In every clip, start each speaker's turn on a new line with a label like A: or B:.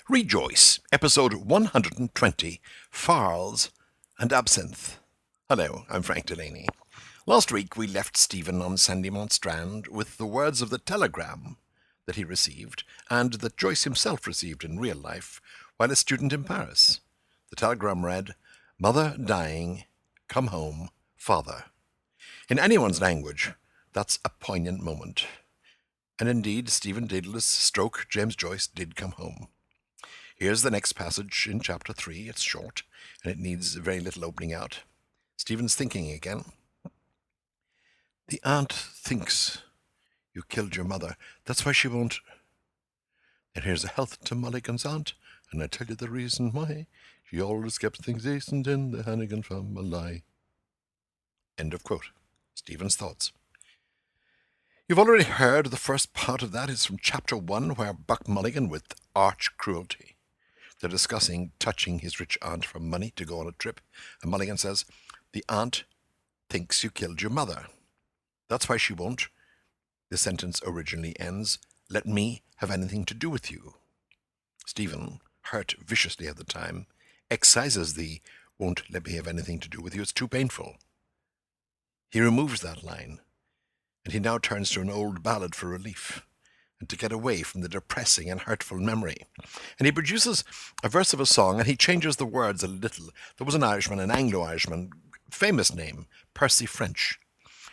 A: Rejoice, episode 120, Farls and Absinthe. Hello, I'm Frank Delaney. Last week we left Stephen on Sandymount Strand with the words of the telegram that he received and that Joyce himself received in real life while a student in Paris. The telegram read, "Mother dying, come home, father." In anyone's language, that's a poignant moment. And indeed, Stephen Dedalus stroke James Joyce did come home. Here's the next passage in chapter 3. It's short, and it needs very little opening out. Stephen's thinking again. The aunt thinks you killed your mother. That's why she won't. And here's a health to Mulligan's aunt, and I tell you the reason why. She always kept things decent in the Hannigan family. End of quote. Stephen's thoughts. You've already heard the first part of that is from chapter 1, where Buck Mulligan, with arch cruelty, they're discussing touching his rich aunt for money to go on a trip, and Mulligan says, "The aunt thinks you killed your mother. That's why she won't," the sentence originally ends, "let me have anything to do with you." Stephen, hurt viciously at the time, excises the "won't let me have anything to do with you, it's too painful." He removes that line, and he now turns to an old ballad for relief and to get away from the depressing and hurtful memory. And he produces a verse of a song, and he changes the words a little. There was an Irishman, an Anglo-Irishman, famous name, Percy French,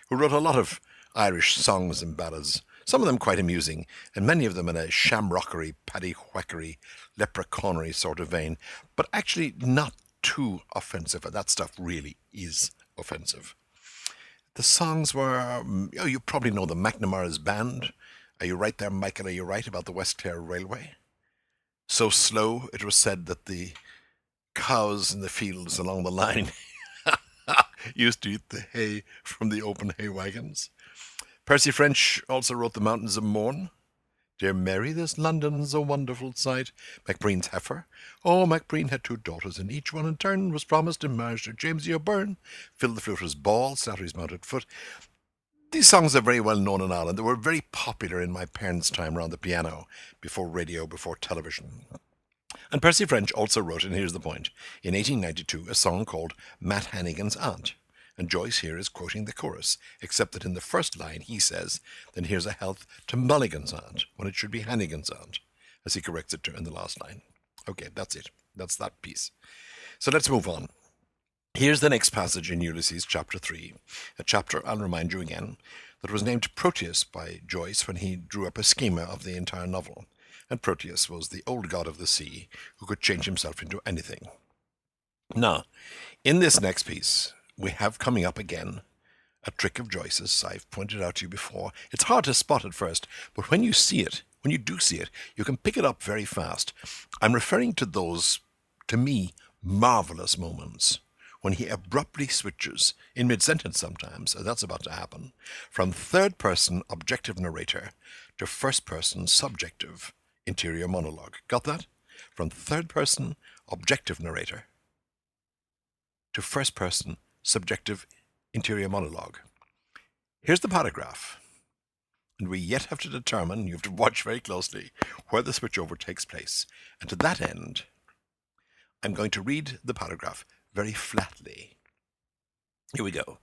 A: who wrote a lot of Irish songs and ballads, some of them quite amusing, and many of them in a shamrockery, paddywhackery, leprechaunery sort of vein, but actually not too offensive, and that stuff really is offensive. The songs were, you probably know the McNamara's Band. Are you right there, Michael? Are you right about the West Clare Railway? So slow, it was said that the cows in the fields along the line used to eat the hay from the open hay wagons. Percy French also wrote The Mountains of Mourne. Dear Mary, this London's a wonderful sight. Macbreen's Heifer. Oh, Macbreen had 2 daughters, and each one in turn was promised in marriage to James O'Byrne. Phil the Fluter's Ball, Slattery's Mounted Foot. These songs are very well known in Ireland. They were very popular in my parents' time around the piano, before radio, before television. And Percy French also wrote, and here's the point, in 1892, a song called Matt Hannigan's Aunt. And Joyce here is quoting the chorus, except that in the first line he says, "Then here's a health to Mulligan's aunt," when it should be Hannigan's aunt, as he corrects it in the last line. Okay, that's it. That's that piece. So let's move on. Here's the next passage in Ulysses Chapter 3, a chapter, I'll remind you again, that was named Proteus by Joyce when he drew up a schema of the entire novel. And Proteus was the old god of the sea who could change himself into anything. Now, in this next piece, we have coming up again a trick of Joyce's I've pointed out to you before. It's hard to spot at first, but when you see it, when you do see it, you can pick it up very fast. I'm referring to those, to me, marvelous moments when he abruptly switches, in mid-sentence sometimes, as that's about to happen, from third-person objective narrator to first-person subjective interior monologue. Got that? From third-person objective narrator to first-person subjective interior monologue. Here's the paragraph, and we yet have to determine, you have to watch very closely, where the switchover takes place. And to that end, I'm going to read the paragraph very flatly. Here we go.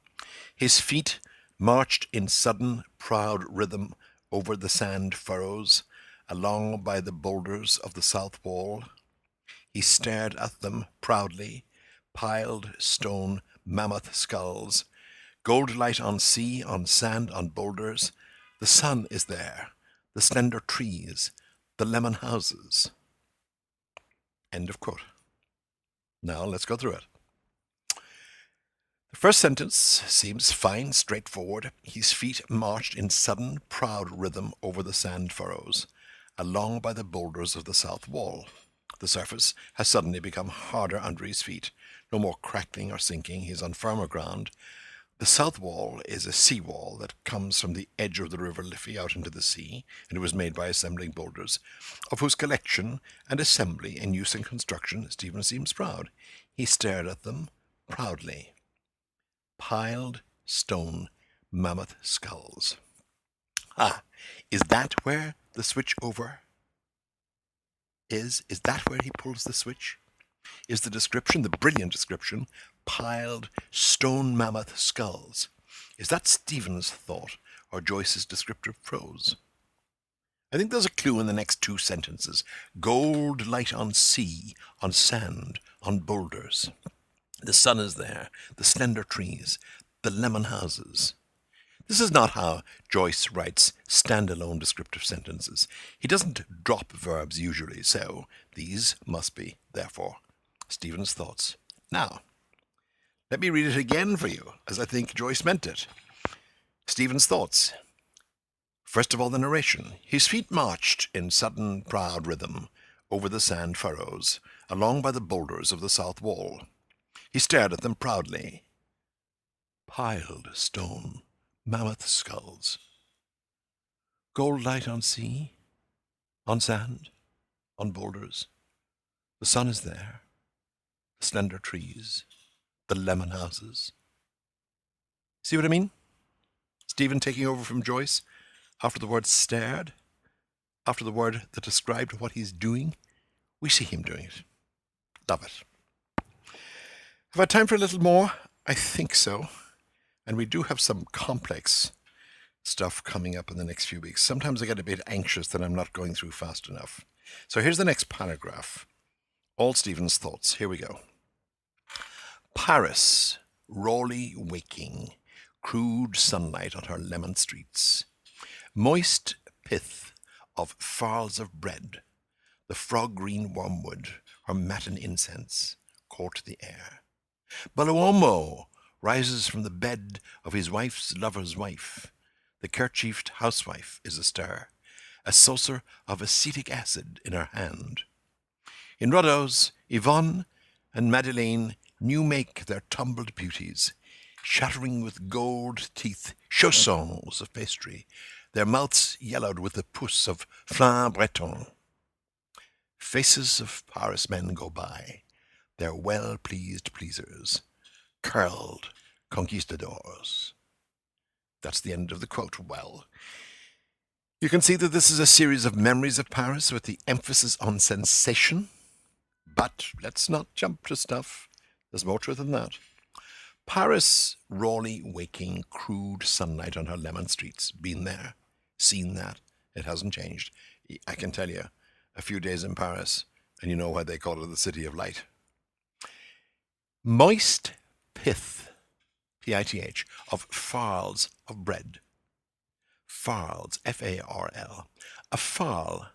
A: His feet marched in sudden, proud rhythm over the sand furrows, along by the boulders of the south wall. He stared at them proudly, piled stone mammoth skulls, gold light on sea, on sand, on boulders. The sun is there, the slender trees, the lemon houses. End of quote. Now let's go through it. The first sentence seems fine, straightforward. His feet marched in sudden, proud rhythm over the sand furrows, along by the boulders of the south wall. The surface has suddenly become harder under his feet. No more crackling or sinking. He's on firmer ground. The south wall is a sea wall that comes from the edge of the river Liffey out into the sea, and it was made by assembling boulders, of whose collection and assembly and use and construction Stephen seems proud. He stared at them proudly. Piled stone mammoth skulls. Ah, is that where the switch over Is that where he pulls the switch? Is the description, the brilliant description, piled stone mammoth skulls? Is that Stephen's thought or Joyce's descriptive prose? I think there's a clue in the next two sentences. Gold light on sea, on sand, on boulders. The sun is there, the slender trees, the lemon houses. This is not how Joyce writes standalone descriptive sentences. He doesn't drop verbs usually, so these must be, therefore, Stephen's thoughts. Now, let me read it again for you, as I think Joyce meant it. Stephen's thoughts. First of all, the narration. His feet marched in sudden, proud rhythm over the sand furrows, along by the boulders of the south wall. He stared at them proudly. Piled stone, mammoth skulls. Gold light on sea, on sand, on boulders. The sun is there, the slender trees, the lemon houses. See what I mean? Stephen taking over from Joyce after the word stared, after the word that described what he's doing. We see him doing it. Love it. Have I time for a little more? I think so. And we do have some complex stuff coming up in the next few weeks. Sometimes I get a bit anxious that I'm not going through fast enough. So here's the next paragraph. All Stephen's thoughts. Here we go. Paris, rawly waking, crude sunlight on her lemon streets. Moist pith of farls of bread, the frog-green wormwood, her matin incense, court the air. Buluomo rises from the bed of his wife's lover's wife. The kerchiefed housewife is astir, a saucer of acetic acid in her hand. In Ruddo's, Yvonne and Madeleine new make their tumbled beauties, shattering with gold teeth chaussons of pastry, their mouths yellowed with the pousse of flan breton. Faces of Paris men go by, their well-pleased pleasers, curled conquistadors. That's the end of the quote. Well, you can see that this is a series of memories of Paris with the emphasis on sensation. But let's not jump to stuff. There's more to it than that. Paris, rawly waking, crude sunlight on her lemon streets. Been there, seen that. It hasn't changed. I can tell you, a few days in Paris, and you know why they call it the City of Light. Moist pith, P-I-T-H, of farls of bread. Farls, F-A-R-L. A farl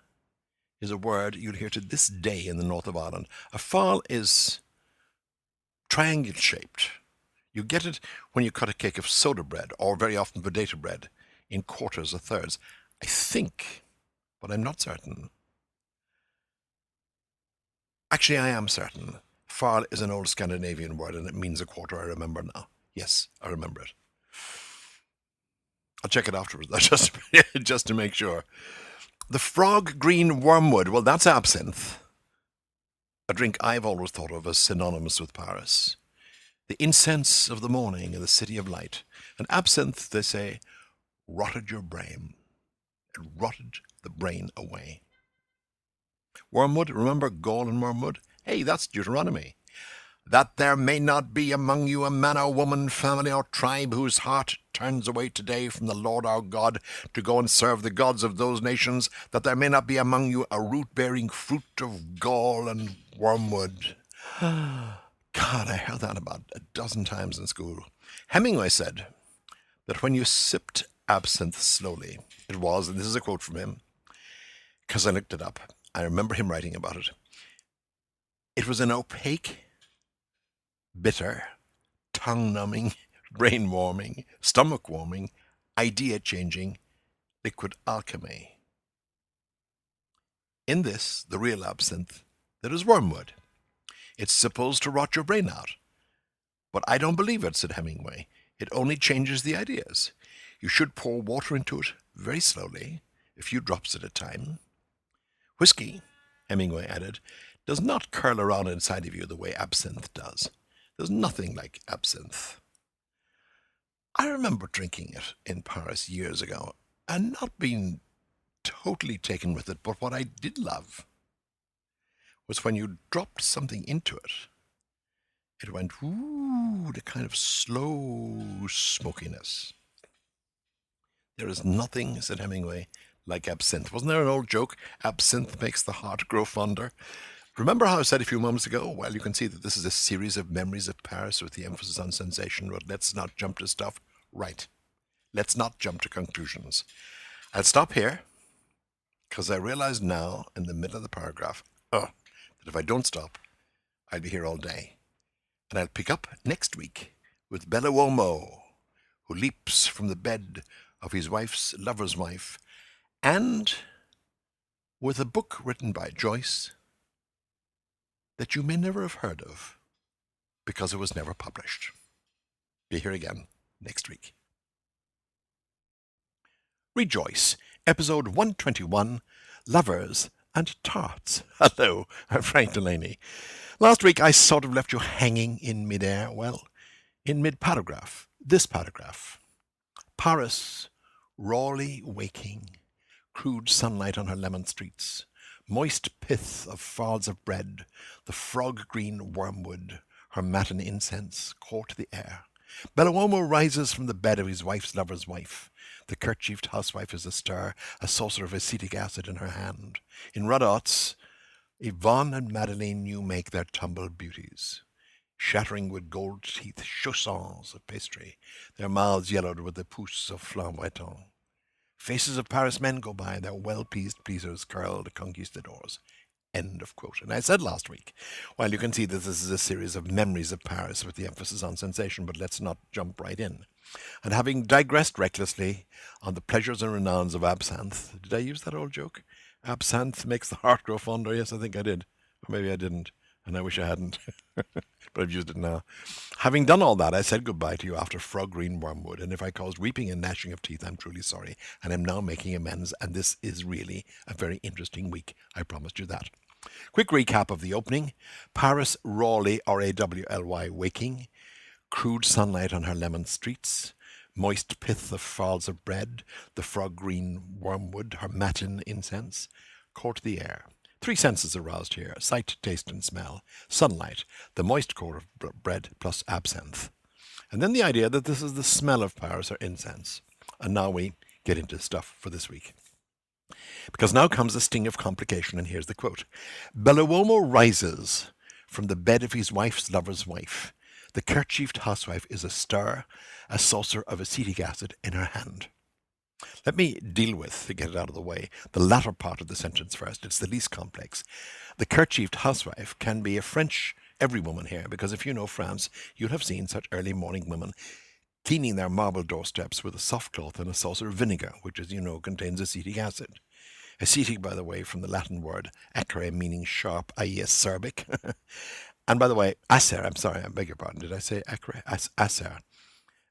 A: is a word you'll hear to this day in the north of Ireland. A farl is triangle-shaped. You get it when you cut a cake of soda bread, or very often potato bread, in quarters or thirds. I think, but I'm not certain. Actually, I am certain. Farl is an old Scandinavian word, and it means a quarter. I remember now. Yes, I remember it. I'll check it afterwards, just to make sure. The frog-green wormwood, well, that's absinthe. A drink I've always thought of as synonymous with Paris. The incense of the morning in the City of Light. And absinthe, they say, rotted your brain. It rotted the brain away. Wormwood, remember gall and wormwood? Hey, that's Deuteronomy. That there may not be among you a man or woman, family or tribe whose heart turns away today from the Lord our God to go and serve the gods of those nations, that there may not be among you a root-bearing fruit of gall and wormwood. God, I heard that about a dozen times in school. Hemingway said that when you sipped absinthe slowly, it was, and this is a quote from him, because I looked it up, I remember him writing about it, it was an opaque, bitter, tongue-numbing, brain-warming, stomach-warming, idea-changing liquid alchemy. In this, the real absinthe, there is wormwood. It's supposed to rot your brain out. But I don't believe it, said Hemingway. It only changes the ideas. You should pour water into it very slowly, a few drops at a time. Whiskey, Hemingway added, does not curl around inside of you the way absinthe does. There's nothing like absinthe. I remember drinking it in Paris years ago and not being totally taken with it, but what I did love was when you dropped something into it, it went, ooh, the kind of slow smokiness. There is nothing, said Hemingway, like absinthe. Wasn't there an old joke? Absinthe makes the heart grow fonder. Remember how I said a few moments ago? Well, you can see that this is a series of memories of Paris with the emphasis on sensation, but let's not jump to stuff. Right. Let's not jump to conclusions. I'll stop here, because I realize now, in the middle of the paragraph, that if I don't stop, I'll be here all day. And I'll pick up next week with Bellowomo, who leaps from the bed of his wife's lover's wife, and with a book written by Joyce that you may never have heard of, because it was never published. Be here again next week. Rejoice, episode 121, Lovers and Tarts. Hello, I'm Frank Delaney. Last week I sort of left you hanging in midair, well, in mid-paragraph, this paragraph. Paris, rawly waking, crude sunlight on her lemon streets, moist pith of farls of bread, the frog-green wormwood, her matin incense, court the air. Bellowomo rises from the bed of his wife's lover's wife. The kerchiefed housewife is astir, a saucer of acetic acid in her hand. In Rodot's, Yvonne and Madeleine new make their tumbled beauties, shattering with gold teeth chaussons of pastry, their mouths yellowed with the pousse of flamboyant. Faces of Paris men go by, their well-pleased pleasers curl the conquistadors. End of quote. And I said last week, well, you can see that this is a series of memories of Paris with the emphasis on sensation, but let's not jump right in. And having digressed recklessly on the pleasures and renowns of absinthe, did I use that old joke? Absinthe makes the heart grow fonder. Yes, I think I did. Or maybe I didn't, and I wish I hadn't. But I've used it now. Having done all that, I said goodbye to you after frog-green wormwood, and if I caused weeping and gnashing of teeth, I'm truly sorry, and am now making amends, and this is really a very interesting week. I promised you that. Quick recap of the opening. Paris rawly, R-A-W-L-Y, waking. Crude sunlight on her lemon streets. Moist pith of farls of bread. The frog-green wormwood, her matin incense. Court the air. Three senses aroused here: sight, taste, and smell. Sunlight, the moist core of bread plus absinthe. And then the idea that this is the smell of Paris or incense. And now we get into stuff for this week. Because now comes the sting of complication, and here's the quote. Bellowomo rises from the bed of his wife's lover's wife. The kerchiefed housewife is astir, a saucer of acetic acid in her hand. Let me deal with, to get it out of the way, the latter part of the sentence first. It's the least complex. The kerchiefed housewife can be a French everywoman here, because if you know France, you'll have seen such early morning women cleaning their marble doorsteps with a soft cloth and a saucer of vinegar, which, as you know, contains acetic acid. Acetic, by the way, from the Latin word acre, meaning sharp, i.e. acerbic. And by the way, acer, I'm sorry, I beg your pardon, did I say acre? Acer.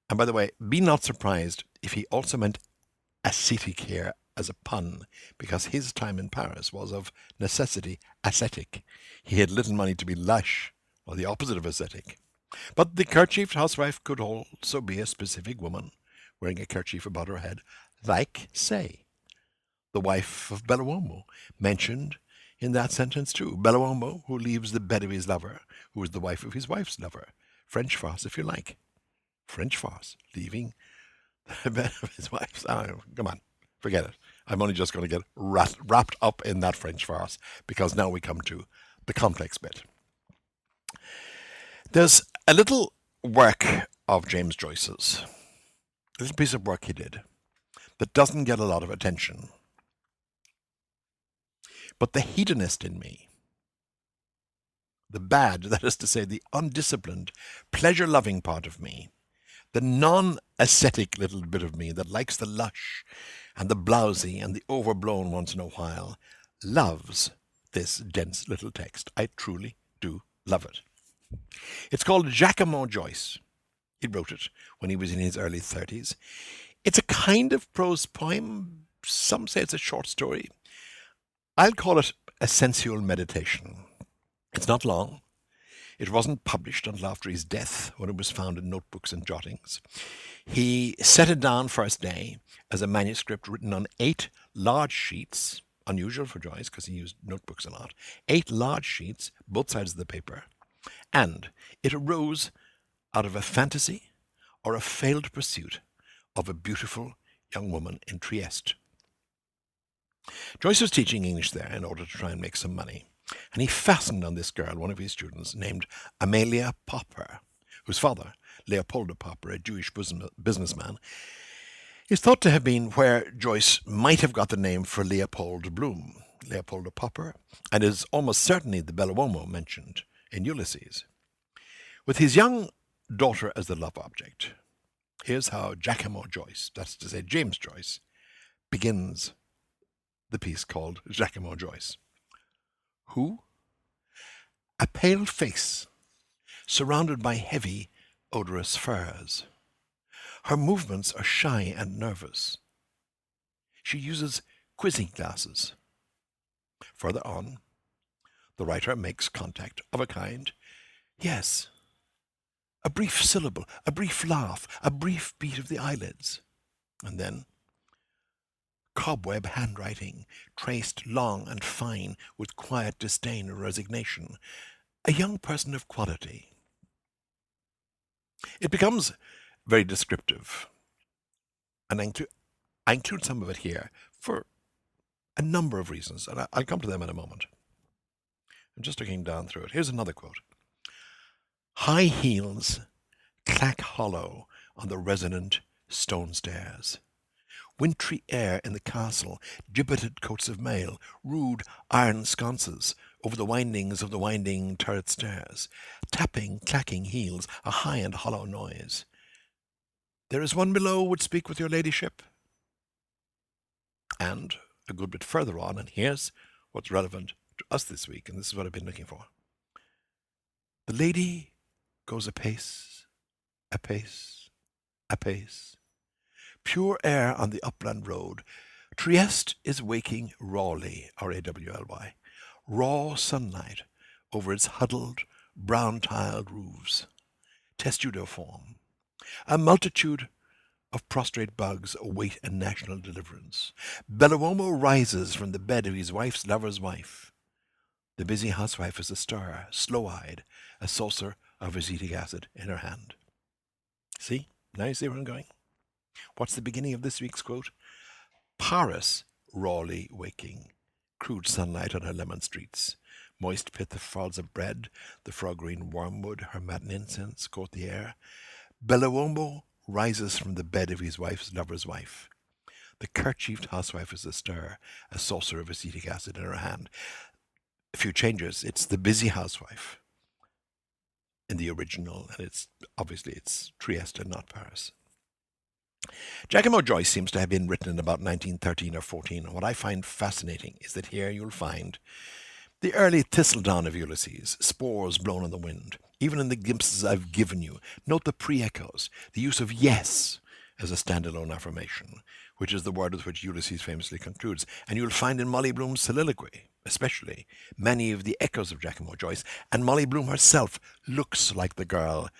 A: And by the way, be not surprised if he also meant ascetic here as a pun, because his time in Paris was of necessity ascetic. He had little money to be lush, or the opposite of ascetic. But the kerchiefed housewife could also be a specific woman, wearing a kerchief about her head, like, say, the wife of Bellowomo, mentioned in that sentence too. Bellowomo, who leaves the bed of his lover, who is the wife of his wife's lover. French farce, if you like. French farce, leaving the bed of his wife's. Oh, come on, forget it. I'm only just going to get wrapped up in that French farce, because now we come to the complex bit. There's a little work of James Joyce's, a little piece of work he did, that doesn't get a lot of attention. But the hedonist in me, the bad, that is to say, the undisciplined, pleasure-loving part of me, the non-ascetic little bit of me that likes the lush and the blousy and the overblown once in a while, loves this dense little text. I truly do love it. It's called Jacquemont Joyce. He wrote it when he was in his early 30s. It's a kind of prose poem. Some say it's a short story. I'll call it a sensual meditation. It's not long. It wasn't published until after his death, when it was found in notebooks and jottings. He set it down first day as a manuscript written on 8 large sheets, unusual for Joyce because he used notebooks a lot, 8 large sheets, both sides of the paper, and it arose out of a fantasy or a failed pursuit of a beautiful young woman in Trieste. Joyce was teaching English there in order to try and make some money, and he fastened on this girl, one of his students, named Amelia Popper, whose father, Leopoldo Popper, a Jewish businessman, is thought to have been where Joyce might have got the name for Leopold Bloom, Leopoldo Popper, and is almost certainly the Bellomo mentioned in Ulysses. With his young daughter as the love object, here's how Giacomo Joyce, that's to say James Joyce, begins the piece called Giacomo Joyce. Who? A pale face, surrounded by heavy, odorous furs. Her movements are shy and nervous. She uses quizzing glasses. Further on, the writer makes contact of a kind. Yes, a brief syllable, a brief laugh, a brief beat of the eyelids. And then, cobweb handwriting, traced long and fine with quiet disdain or resignation. A young person of quality. It becomes very descriptive, and I include some of it here for a number of reasons, and I'll come to them in a moment. I'm just looking down through it. Here's another quote. High heels clack hollow on the resonant stone stairs. Wintry air in the castle, gibbeted coats of mail, rude iron sconces over the windings of the winding turret stairs, tapping, clacking heels, a high and hollow noise. There is one below would speak with your ladyship. And a good bit further on, and here's what's relevant to us this week, and this is what I've been looking for. The lady goes apace, apace, apace. Pure air on the upland road. Trieste is waking rawly, R-A-W-L-Y, raw sunlight over its huddled, brown-tiled roofs. Testudo form. A multitude of prostrate bugs await a national deliverance. Bellomo rises from the bed of his wife's lover's wife. The busy housewife is astir, slow-eyed, a saucer of acetic acid in her hand. See? Now you see where I'm going? What's the beginning of this week's quote? Paris rawly waking, crude sunlight on her lemon streets, moist pith of falls of bread, the frog-green wormwood, her matin incense coat the air. Bellomo rises from the bed of his wife's lover's wife. The kerchiefed housewife is astir, a saucer of acetic acid in her hand. A few changes. It's the busy housewife in the original, and it's Trieste and not Paris. Giacomo Joyce seems to have been written in about 1913 or 14, and what I find fascinating is that here you'll find the early thistledown of Ulysses, spores blown in the wind. Even in the glimpses I've given you, note the pre-echoes, the use of yes as a standalone affirmation, which is the word with which Ulysses famously concludes. And you'll find in Molly Bloom's soliloquy, especially, many of the echoes of Giacomo Joyce, and Molly Bloom herself looks like the girl,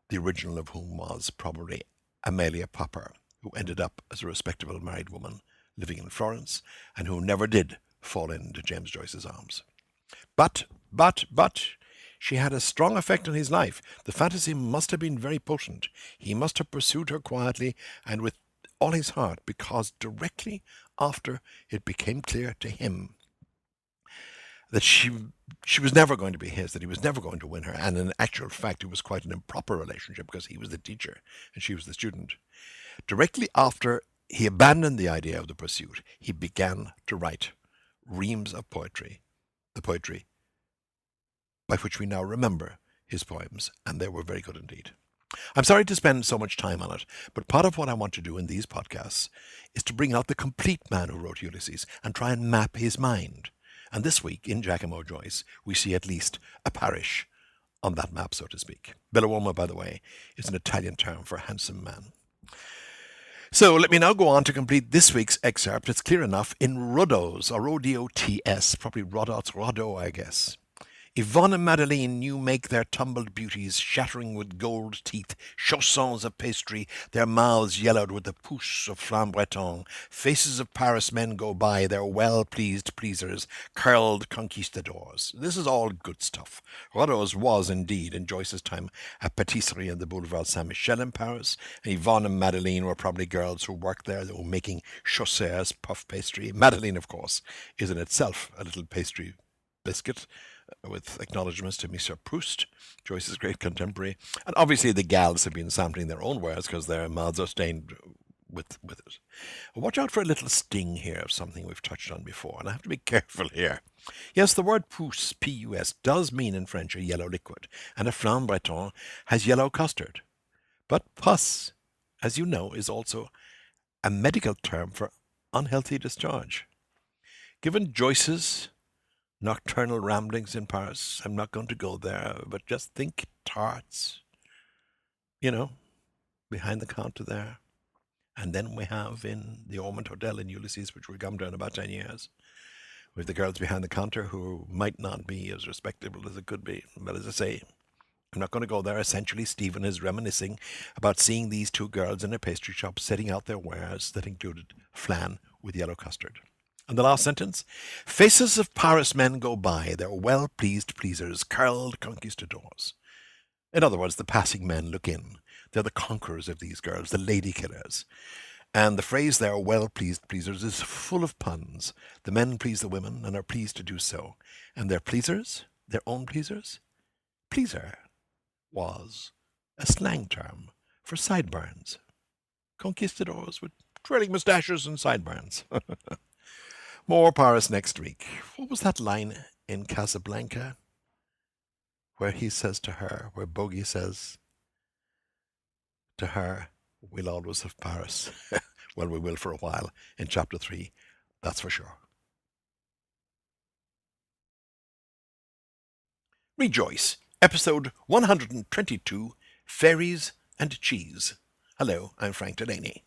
A: the original of whom was probably Amelia Popper, who ended up as a respectable married woman living in Florence, and who never did fall into James Joyce's arms. But, she had a strong effect on his life. The fantasy must have been very potent. He must have pursued her quietly and with all his heart, because directly after it became clear to him that she was never going to be his, that he was never going to win her, and in actual fact it was quite an improper relationship because he was the teacher and she was the student. Directly after he abandoned the idea of the pursuit, he began to write reams of poetry, the poetry by which we now remember his poems, and they were very good indeed. I'm sorry to spend so much time on it, but part of what I want to do in these podcasts is to bring out the complete man who wrote Ulysses and try and map his mind. And this week, in Giacomo Joyce, we see at least a parish on that map, so to speak. Bellomo, by the way, is an Italian term for handsome man. So let me now go on to complete this week's excerpt. It's clear enough in Rhodos, or O-D-O-T-S, probably Rhodos, I guess. Yvonne and Madeleine new make their tumbled beauties, shattering with gold teeth, chaussons of pastry, their mouths yellowed with the pousse of Flam-Breton. Faces of Paris men go by, their well-pleased pleasers, curled conquistadors. This is all good stuff. Rodot's was indeed, in Joyce's time, a patisserie in the Boulevard Saint-Michel in Paris. And Yvonne and Madeleine were probably girls who worked there, that were making chaussures, puff pastry. Madeleine, of course, is in itself a little pastry biscuit, with acknowledgments to Monsieur Proust, Joyce's great contemporary. And obviously the gals have been sampling their own wares because their mouths are stained with it. Watch out for a little sting here of something we've touched on before, and I have to be careful here. Yes, the word pousse, P-U-S, does mean in French a yellow liquid, and a Flam-Breton has yellow custard. But pus, as you know, is also a medical term for unhealthy discharge. Given Joyce's nocturnal ramblings in Paris, I'm not going to go there, but just think tarts. You know, behind the counter there. And then we have in the Ormond Hotel in Ulysses, which will come down in about 10 years, with the girls behind the counter who might not be as respectable as it could be. But as I say, I'm not going to go there. Essentially, Stephen is reminiscing about seeing these two girls in a pastry shop setting out their wares that included flan with yellow custard. And the last sentence, faces of Paris men go by, their well-pleased pleasers, curled conquistadors. In other words, the passing men look in. They're the conquerors of these girls, the lady killers. And the phrase there, well-pleased pleasers, is full of puns. The men please the women and are pleased to do so. And their pleasers, their own pleasers? Pleaser was a slang term for sideburns. Conquistadors with twirling moustaches and sideburns. More Paris next week. What was that line in Casablanca where he says to her, where Bogey says to her, we'll always have Paris. Well, we will for a while in chapter 3, that's for sure. Rejoice, episode 122, Fairies and Cheese. Hello, I'm Frank Delaney.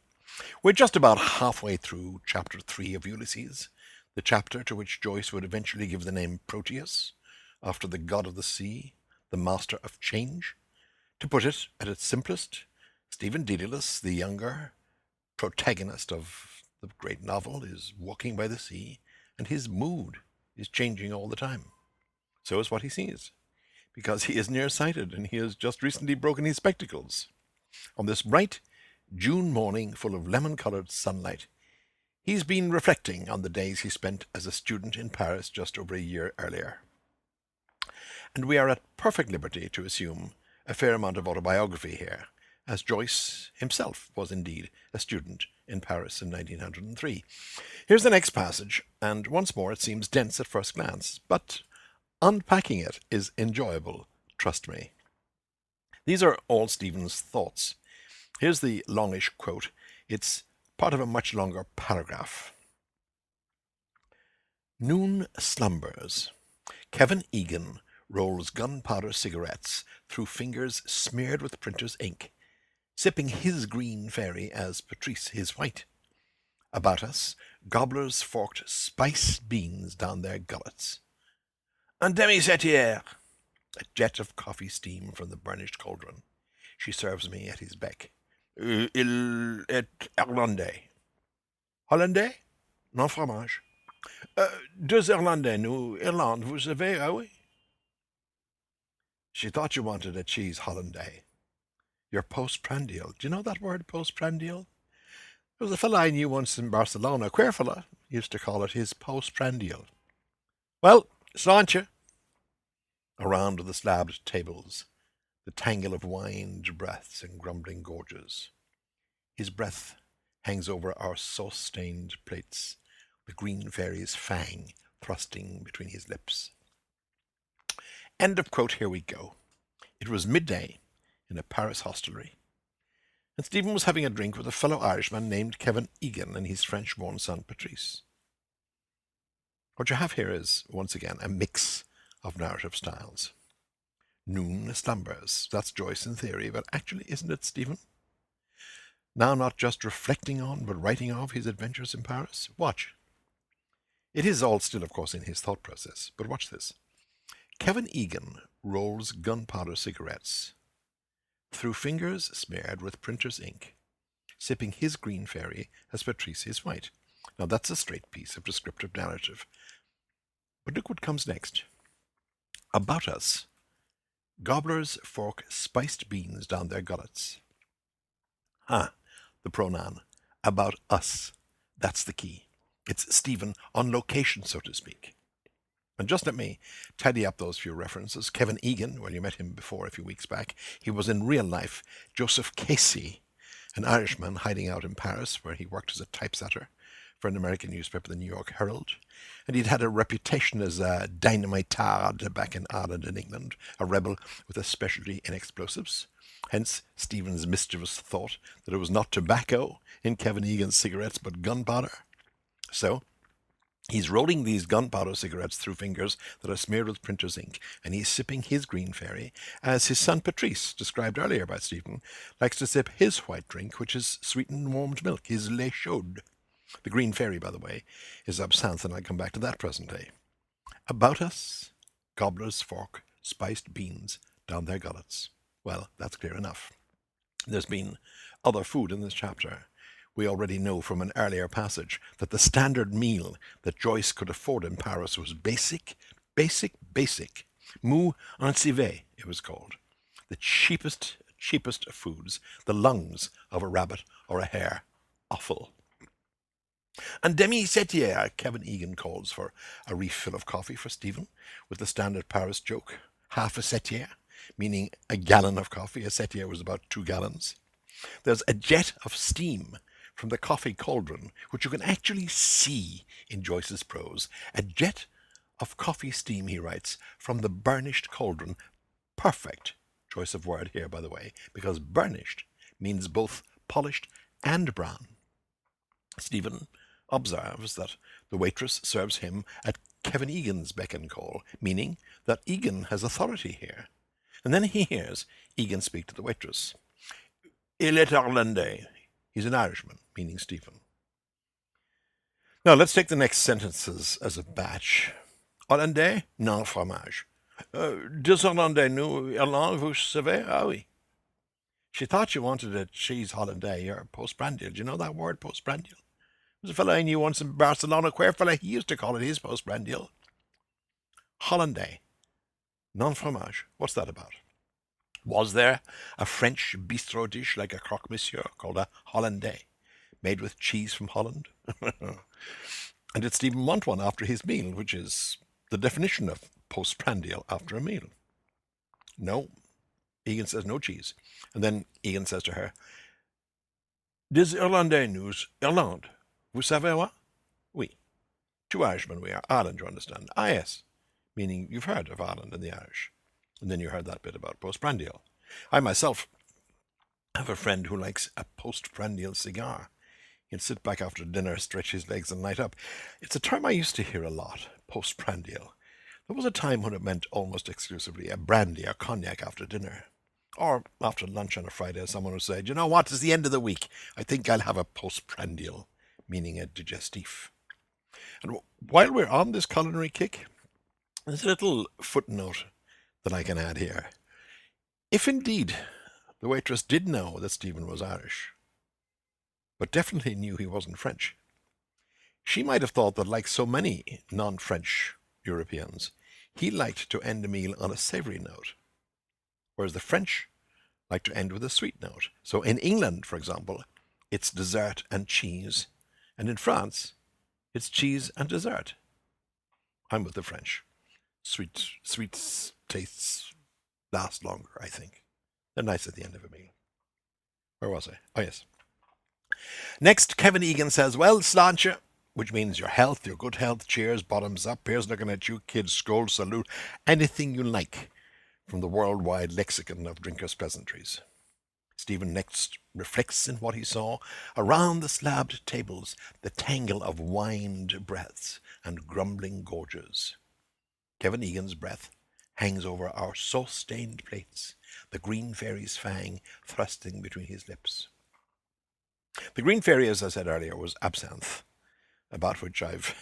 A: We're just about halfway through chapter 3 of Ulysses, the chapter to which Joyce would eventually give the name Proteus, after the god of the sea, the master of change. To put it at its simplest, Stephen Dedalus, the younger protagonist of the great novel, is walking by the sea, and his mood is changing all the time. So is what he sees, because he is nearsighted, and he has just recently broken his spectacles. On this bright June morning full of lemon-colored sunlight, he's been reflecting on the days he spent as a student in Paris just over a year earlier. And we are at perfect liberty to assume a fair amount of autobiography here, as Joyce himself was indeed a student in Paris in 1903. Here's the next passage, and once more it seems dense at first glance, but unpacking it is enjoyable, trust me. These are all Stephen's thoughts. Here's the longish quote. It's part of a much longer paragraph. Noon slumbers. Kevin Egan rolls gunpowder cigarettes through fingers smeared with printer's ink, sipping his green fairy as Patrice his white. About us, gobblers forked spiced beans down their gullets. Un demi-septiere! A jet of coffee steam from the burnished cauldron. She serves me at his beck. Il est irlandais. Hollandais? Non fromage. Deux Irlandais, nous, Irlande, vous savez, ah oui? She thought you wanted a cheese hollandaise. Your postprandial. Do you know that word, postprandial? There was a fella I knew once in Barcelona, a queer fella, used to call it his postprandial. Well, sláinte. Around the slabbed tables, the tangle of whined breaths and grumbling gorges. His breath hangs over our sauce-stained plates, the green fairy's fang thrusting between his lips. End of quote, here we go. It was midday in a Paris hostelry, and Stephen was having a drink with a fellow Irishman named Kevin Egan and his French-born son Patrice. What you have here is, once again, a mix of narrative styles. Noon slumbers. That's Joyce in theory, but actually isn't it Stephen? Now not just reflecting on, but writing of his adventures in Paris? Watch. It is all still, of course, in his thought process, but watch this. Kevin Egan rolls gunpowder cigarettes through fingers smeared with printer's ink, sipping his green fairy as Patrice his white. Now that's a straight piece of descriptive narrative. But look what comes next. About us, gobblers fork spiced beans down their gullets. The pronoun, about us. That's the key. It's Stephen on location, so to speak. And just let me tidy up those few references. Kevin Egan, well, you met him before a few weeks back. He was in real life Joseph Casey, an Irishman hiding out in Paris, where he worked as a typesetter for an American newspaper, the New York Herald. And he'd had a reputation as a dynamitard back in Ireland and England, a rebel with a specialty in explosives. Hence Stephen's mischievous thought that it was not tobacco in Kevin Egan's cigarettes, but gunpowder. So he's rolling these gunpowder cigarettes through fingers that are smeared with printer's ink, and he's sipping his green fairy, as his son Patrice, described earlier by Stephen, likes to sip his white drink, which is sweetened warmed milk, his lait chaud. The green fairy, by the way, is absinthe, and I'll come back to that presently. About us, gobblers fork spiced beans down their gullets. Well, that's clear enough. There's been other food in this chapter. We already know from an earlier passage that the standard meal that Joyce could afford in Paris was basic. Mou en civet, it was called. The cheapest of foods, the lungs of a rabbit or a hare. Offal. And demi-setière, Kevin Egan calls for a refill of coffee for Stephen, with the standard Paris joke, half a setière, meaning a gallon of coffee. A setière was about 2 gallons. There's a jet of steam from the coffee cauldron, which you can actually see in Joyce's prose. A jet of coffee steam, he writes, from the burnished cauldron. Perfect choice of word here, by the way, because burnished means both polished and brown. Stephen observes that the waitress serves him at Kevin Egan's beck and call, meaning that Egan has authority here. And then he hears Egan speak to the waitress. Il est Irlandais. He's an Irishman, meaning Stephen. Now, let's take the next sentences as a batch. Hollandais, non fromage. Deux Hollandais, nous, Irlande, vous savez? Ah oui. She thought you wanted a cheese Hollandais or postprandial. Do you know that word, postprandial? There's a fellow I knew once in Barcelona, queer fellow, he used to call it his postprandial. Hollandais, non fromage. What's that about? Was there a French bistro dish like a croque monsieur called a Hollandais, made with cheese from Holland? And did Stephen want one after his meal, which is the definition of postprandial after a meal? No. Egan says no cheese. And then Egan says to her, Des Irlandais nous, Irlande. Vous savez what? Oui. 2 Irishmen we are. Ireland, you understand. Ah, yes. Meaning you've heard of Ireland and the Irish. And then you heard that bit about postprandial. I myself have a friend who likes a postprandial cigar. He'll sit back after dinner, stretch his legs and light up. It's a term I used to hear a lot, postprandial. There was a time when it meant almost exclusively a brandy or cognac after dinner. Or after lunch on a Friday, someone would say, you know what, it's the end of the week. I think I'll have a postprandial, meaning a digestif. And while we're on this culinary kick, there's a little footnote that I can add here. If indeed the waitress did know that Stephen was Irish, but definitely knew he wasn't French, she might have thought that, like so many non-French Europeans, he liked to end a meal on a savoury note, whereas the French like to end with a sweet note. So in England, for example, it's dessert and cheese, and in France, it's cheese and dessert. I'm with the French. Sweet tastes last longer, I think. They're nice at the end of a meal. Where was I? Oh, yes. Next, Kevin Egan says, well, sláinte, which means your health, your good health, cheers, bottoms up, here's looking at you, kids, skål, salute, anything you like from the worldwide lexicon of drinkers' pleasantries. Stephen next reflects in what he saw around the slabbed tables, the tangle of whined breaths and grumbling gorges. Kevin Egan's breath hangs over our sauce-stained plates, the green fairy's fang thrusting between his lips. The green fairy, as I said earlier, was absinthe. about which I've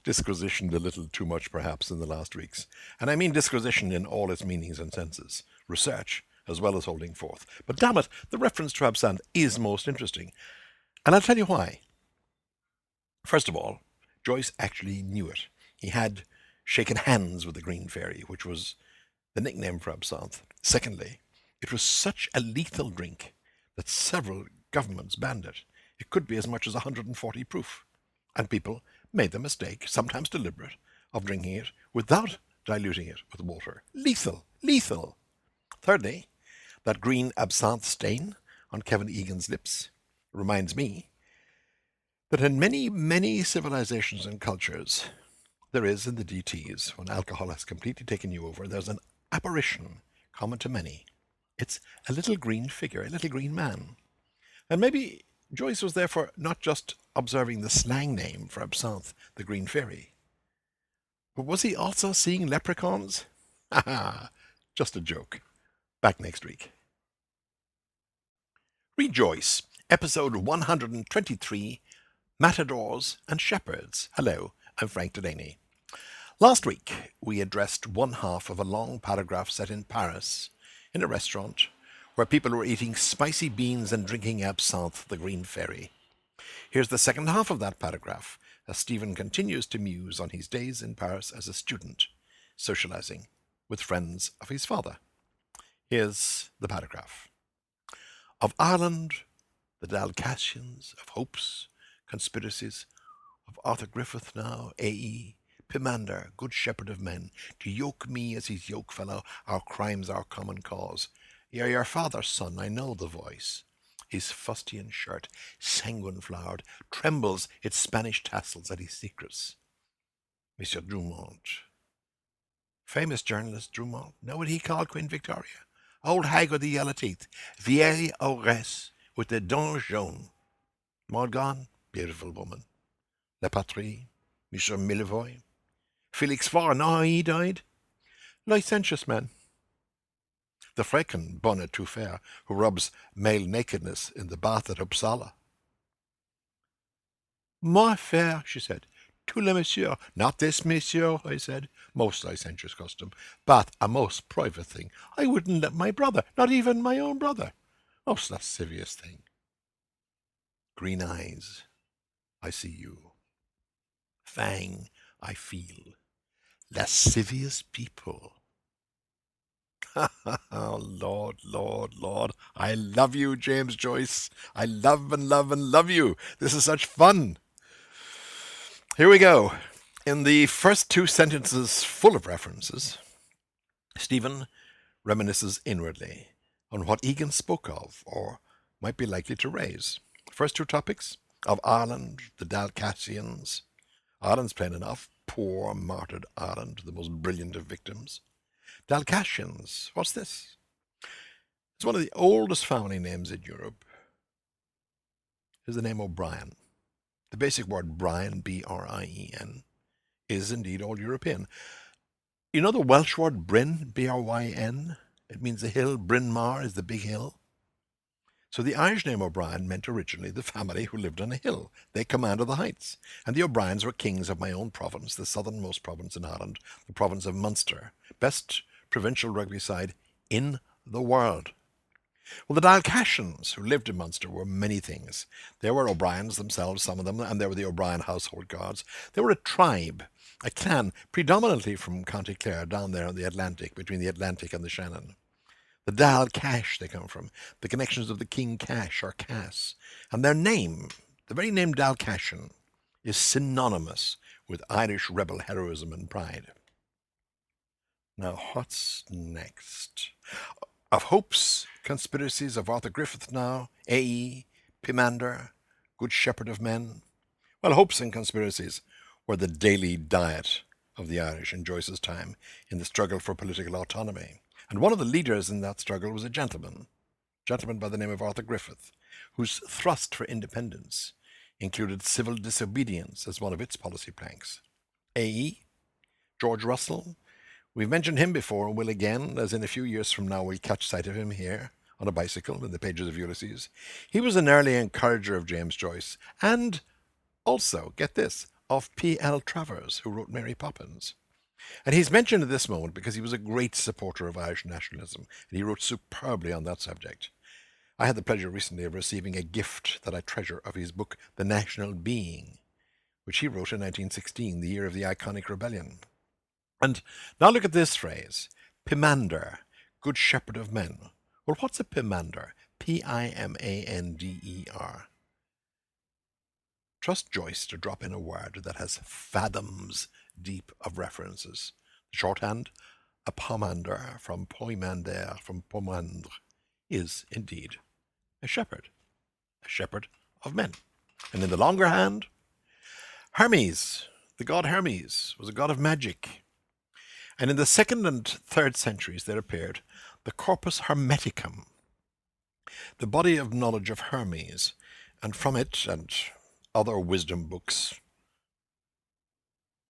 A: disquisitioned a little too much perhaps in the last weeks. And I mean disquisition in all its meanings and senses, research as well as holding forth. But damn it, the reference to absinthe is most interesting. And I'll tell you why. First of all, Joyce actually knew it. He had shaken hands with the Green Fairy, which was the nickname for absinthe. Secondly, it was such a lethal drink that several governments banned it. It could be as much as 140 proof. And people made the mistake, sometimes deliberate, of drinking it without diluting it with water. Lethal, lethal. Thirdly, that green absinthe stain on Kevin Egan's lips reminds me that in many, many civilizations and cultures, there is in the DTs, when alcohol has completely taken you over, there's an apparition common to many. It's a little green figure, a little green man. And maybe Joyce was therefore not just observing the slang name for absinthe, the Green Fairy, but was he also seeing leprechauns? Ha ha, just a joke. Back next week. Rejoice, episode 123, Matadors and Shepherds. Hello, I'm Frank Delaney. Last week, we addressed one half of a long paragraph set in Paris, in a restaurant, where people were eating spicy beans and drinking absinthe, the Green Fairy. Here's the second half of that paragraph, as Stephen continues to muse on his days in Paris as a student, socializing with friends of his father. Here's the paragraph. Of Ireland, the Dalcassians, of hopes, conspiracies, of Arthur Griffith now, A.E., Pimander, good shepherd of men, to yoke me as his yokefellow, our crimes our common cause. You're your father's son, I know the voice. His fustian shirt, sanguine-flowered, trembles its Spanish tassels at his secrets. Monsieur Drumont. Famous journalist Drumont. Know what he called Queen Victoria? Old hag with the yellow teeth. Vieille ogresse with the dents jaunes. Morgan, beautiful woman. La Patrie, Monsieur Millevoye. Felix Faure, know how he died? Licentious man. The Frecken, bonnet tout fair, who rubs male nakedness in the bath at Uppsala. My fair, she said. Tout le monsieur. Not this monsieur, I said. Most licentious custom, but a most private thing. I wouldn't let my brother, not even my own brother. Most lascivious thing. Green eyes, I see you. Fang, I feel. Lascivious people. Oh, Lord, Lord, Lord. I love you, James Joyce. I love and love and love you. This is such fun. Here we go. In the first two sentences full of references, Stephen reminisces inwardly on what Egan spoke of, or might be likely to raise. First two topics, of Ireland, the Dalcassians. Ireland's plain enough. Poor, martyred Ireland, the most brilliant of victims. Dalcassians, what's this? It's one of the oldest family names in Europe. Is the name O'Brien. The basic word Brian, B-R-I-E-N, is indeed Old European. You know the Welsh word Bryn, B-R-Y-N? It means the hill. Bryn Mawr is the big hill. So the Irish name O'Brien meant originally the family who lived on a hill. They commanded the heights. And the O'Briens were kings of my own province, the southernmost province in Ireland, the province of Munster. Best provincial rugby side in the world. Well, the Dalcassians who lived in Munster were many things. They were O'Briens themselves, some of them, and they were the O'Brien household gods. They were a tribe, a clan, predominantly from County Clare, down there on the Atlantic, between the Atlantic and the Shannon. The Dal Cash they come from, the connections of the King Cash or Cass. And their name, the very name Dalcassian, is synonymous with Irish rebel heroism and pride. Now, what's next? Of hopes, conspiracies of Arthur Griffith now, A.E., Pimander, good shepherd of men. Well, hopes and conspiracies were the daily diet of the Irish in Joyce's time in the struggle for political autonomy. And one of the leaders in that struggle was a gentleman by the name of Arthur Griffith, whose thrust for independence included civil disobedience as one of its policy planks. A.E., George Russell. We've mentioned him before and will again, as in a few years from now we'll catch sight of him here on a bicycle in the pages of Ulysses. He was an early encourager of James Joyce and Also, get this, of P.L. Travers, who wrote Mary Poppins. And he's mentioned at this moment because he was a great supporter of Irish nationalism, and he wrote superbly on that subject. I had the pleasure recently of receiving a gift that I treasure of his book, The National Being, which he wrote in 1916, the year of the iconic rebellion. And now look at this phrase, Pimander, good shepherd of men. Well, what's a Pimander? Pimander. Trust Joyce to drop in a word that has fathoms deep of references. The shorthand, a pomander, from poimander, from pomandre, is indeed a shepherd of men. And in the longer hand, Hermes, the god Hermes, was a god of magic. And in the 2nd and 3rd centuries there appeared the Corpus Hermeticum, the body of knowledge of Hermes, and from it and other wisdom books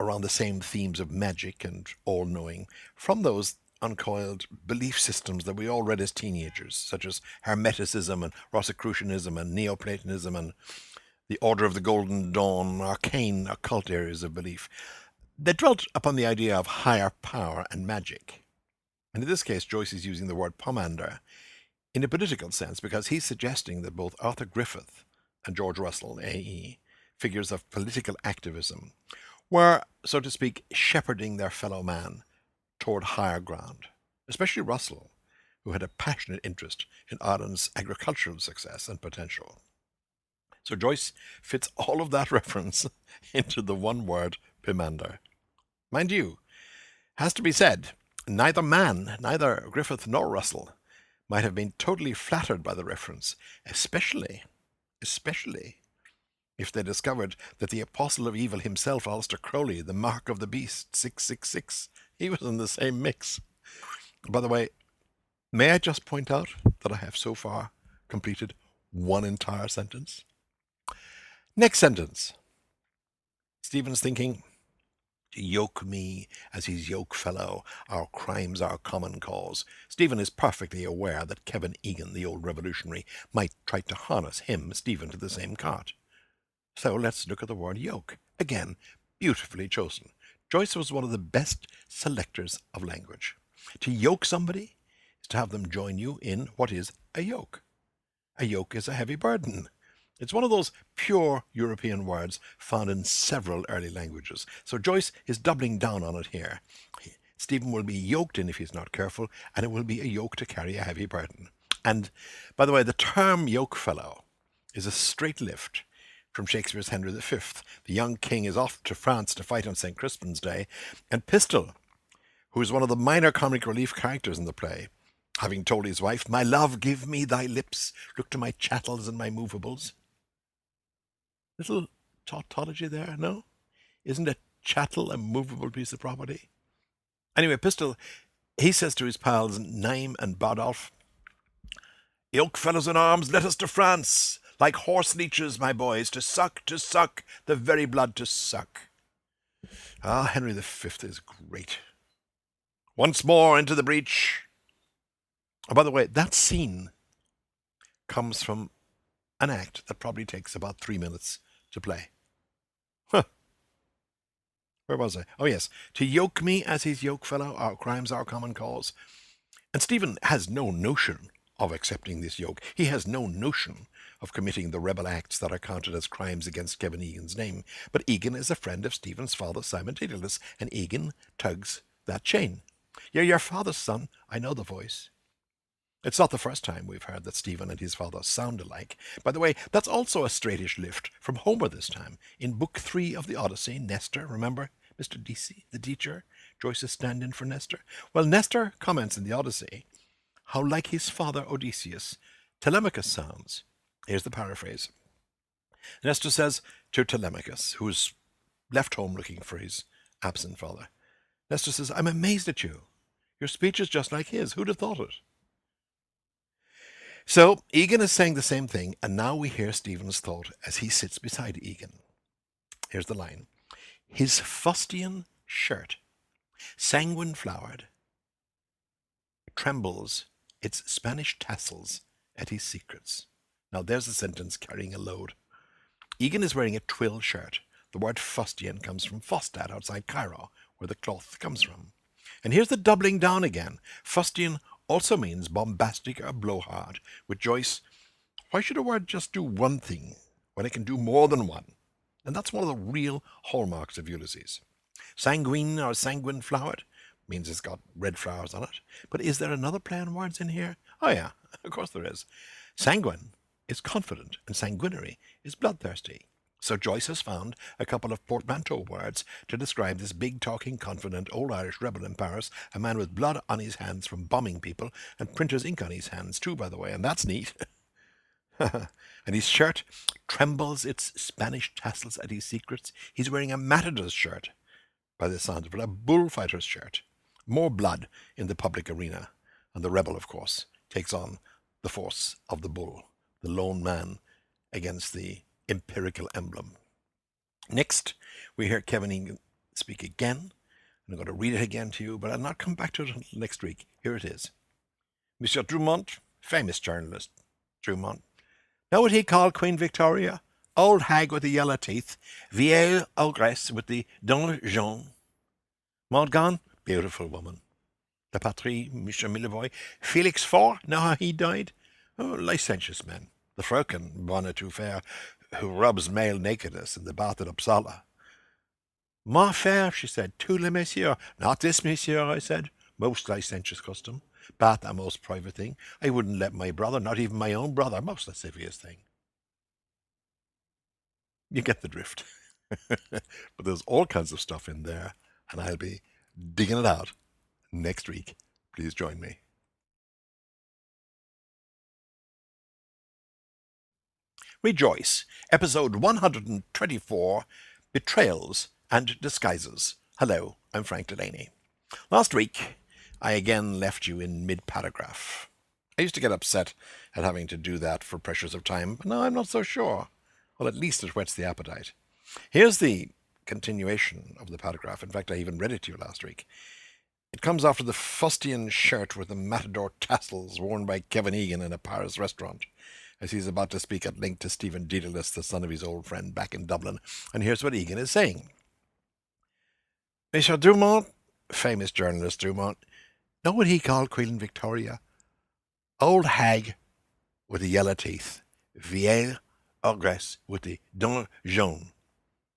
A: around the same themes of magic and all-knowing, from those uncoiled belief systems that we all read as teenagers, such as Hermeticism and Rosicrucianism and Neoplatonism and the Order of the Golden Dawn, arcane occult areas of belief. They dwelt upon the idea of higher power and magic. And in this case, Joyce is using the word pomander in a political sense because he's suggesting that both Arthur Griffith and George Russell, A.E., figures of political activism, were, so to speak, shepherding their fellow man toward higher ground, especially Russell, who had a passionate interest in Ireland's agricultural success and potential. So Joyce fits all of that reference into the one word Pimander. Mind you, has to be said, neither Griffith nor Russell, might have been totally flattered by the reference, especially if they discovered that the apostle of evil himself, Aleister Crowley, the mark of the beast, 666, he was in the same mix. By the way, may I just point out that I have so far completed one entire sentence? Next sentence. Stephen's thinking, to yoke me as his yoke fellow, our crimes our common cause. Stephen is perfectly aware that Kevin Egan, the old revolutionary, might try to harness him, Stephen, to the same cart. So let's look at the word yoke. Again, beautifully chosen. Joyce was one of the best selectors of language. To yoke somebody is to have them join you in what is a yoke. A yoke is a heavy burden. It's one of those pure European words found in several early languages. So Joyce is doubling down on it here. Stephen will be yoked in if he's not careful, and it will be a yoke to carry a heavy burden. And, by the way, the term yoke fellow is a straight lift from Shakespeare's Henry V. The young king is off to France to fight on St. Crispin's Day, and Pistol, who is one of the minor comic relief characters in the play, having told his wife, "My love, give me thy lips, look to my chattels and my movables." Little tautology there, no? Isn't a chattel a movable piece of property? Anyway, Pistol, he says to his pals, Naim and Bardolph, "Yoke fellows in arms, let us to France, like horse leeches, my boys, to suck, the very blood to suck." Ah, Henry V is great. Once more into the breach. Oh, by the way, that scene comes from an act that probably takes about 3 minutes to play. Huh. Where was I? Oh, yes. To yoke me as his yoke fellow, our crimes, our common cause. And Stephen has no notion of accepting this yoke. He has no notion of committing the rebel acts that are counted as crimes against Kevin Egan's name. But Egan is a friend of Stephen's father, Simon Daedalus, and Egan tugs that chain. "You're your father's son. I know the voice." It's not the first time we've heard that Stephen and his father sound alike. By the way, that's also a straightish lift from Homer this time. In Book 3 of the Odyssey, Nestor, remember Mr. Deasy, the teacher, Joyce's stand-in for Nestor? Well, Nestor comments in the Odyssey how like his father Odysseus, Telemachus sounds. Here's the paraphrase. Nestor says to Telemachus, who's left home looking for his absent father, Nestor says, "I'm amazed at you. Your speech is just like his. Who'd have thought it?" So Egan is saying the same thing, and now we hear Stephen's thought as he sits beside Egan. Here's the line. "His fustian shirt, sanguine flowered, trembles its Spanish tassels at his secrets." Now there's a sentence carrying a load. Egan is wearing a twill shirt. The word fustian comes from Fostad outside Cairo, where the cloth comes from. And here's the doubling down again. Fustian also means bombastic or blowhard. With Joyce, why should a word just do one thing when it can do more than one? And that's one of the real hallmarks of Ulysses. Sanguine or sanguine flowered means it's got red flowers on it. But is there another play on words in here? Oh, yeah, of course there is. Sanguine is confident, and sanguinary is bloodthirsty. So Joyce has found a couple of portmanteau words to describe this big, talking, confident old Irish rebel in Paris, a man with blood on his hands from bombing people, and printer's ink on his hands too, by the way, and that's neat. And his shirt trembles its Spanish tassels at his secrets. He's wearing a matador's shirt, by the sound of it, a bullfighter's shirt. More blood in the public arena, and the rebel, of course, takes on the force of the bull, the lone man against the empirical emblem. Next, we hear Kevin Egan speak again. I'm going to read it again to you, but I'll not come back to it until next week. Here it is. Monsieur Drumont, famous journalist, Drumont. Know what he called Queen Victoria? Old hag with the yellow teeth, vieille ogresse with the dents jaunes. Morgan, beautiful woman. La Patrie, Monsieur Millevoye. Felix Faure, know how he died? Oh, licentious men. The Fröken, bonne tout faire, who rubs male nakedness in the bath at Uppsala. Ma faire, she said, tous les messieurs. Not this, monsieur, I said. Most licentious custom. Bath a most private thing. I wouldn't let my brother, not even my own brother, most lascivious thing. You get the drift. But there's all kinds of stuff in there, and I'll be digging it out next week. Please join me. Rejoice, episode 124, Betrayals and Disguises. Hello, I'm Frank Delaney. Last week, I again left you in mid-paragraph. I used to get upset at having to do that for pressures of time, but now I'm not so sure. Well, at least it whets the appetite. Here's the continuation of the paragraph. In fact, I even read it to you last week. It comes after the fustian shirt with the matador tassels worn by Kevin Egan in a Paris restaurant, as he's about to speak at length to Stephen Dedalus, the son of his old friend back in Dublin. And here's what Egan is saying. Monsieur Dumont, famous journalist Dumont, know what he called Queen Victoria? Old hag with the yellow teeth, vieille ogresse with the dents jaunes.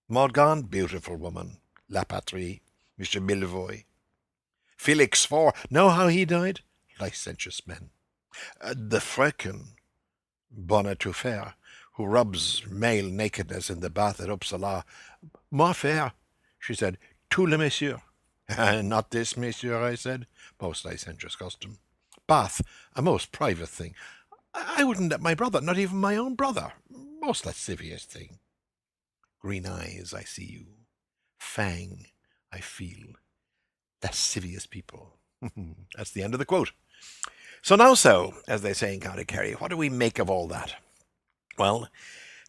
A: Morgan, beautiful woman. La Patrie, Monsieur Millevoye. Felix Faure, know how he died? Licentious men. The Fröken, bonne tout faire, who rubs male nakedness in the bath at Uppsala. Ma faire, she said, tous les messieurs. Not this, monsieur, I said. Most licentious custom. Bath, a most private thing. I wouldn't let my brother, not even my own brother. Most lascivious thing. Green eyes, I see you. Fang, I feel. Lascivious people. That's the end of the quote. So now, as they say in County Kerry, what do we make of all that? Well,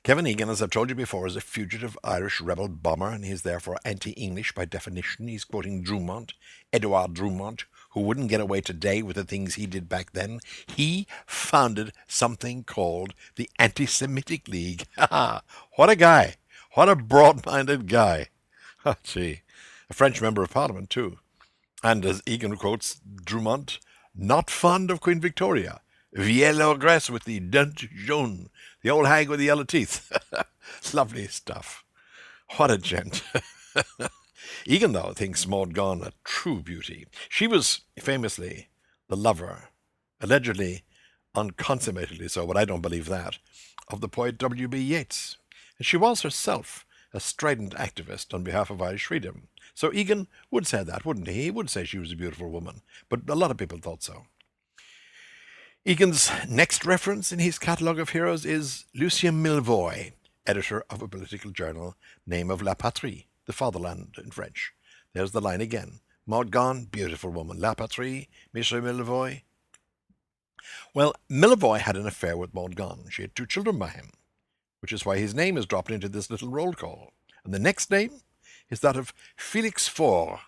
A: Kevin Egan, as I've told you before, is a fugitive Irish rebel bomber, and he's therefore anti-English by definition. He's quoting Drumont, Edouard Drumont, who wouldn't get away today with the things he did back then. He founded something called the Anti-Semitic League. What a guy. What a broad-minded guy. Oh, gee. A French member of Parliament, too. And as Egan quotes Drumont, not fond of Queen Victoria. Vieille ogresse with the dents jaunes, the old hag with the yellow teeth. Lovely stuff. What a gent. Egan, though, thinks Maud Gonne a true beauty. She was famously the lover, allegedly unconsummatedly so, but I don't believe that, of the poet W.B. Yeats. And she was herself a strident activist on behalf of Irish freedom. So Egan would say that, wouldn't he? He would say she was a beautiful woman, but a lot of people thought so. Egan's next reference in his catalogue of heroes is Lucien Millevoye, editor of a political journal, name of La Patrie, the fatherland in French. There's the line again. Maud Gonne, beautiful woman. La Patrie, Monsieur Millevoye. Well, Millevoye had an affair with Maud Gonne. She had 2 children by him, which is why his name is dropped into this little roll call. And the next name is that of Felix Faure,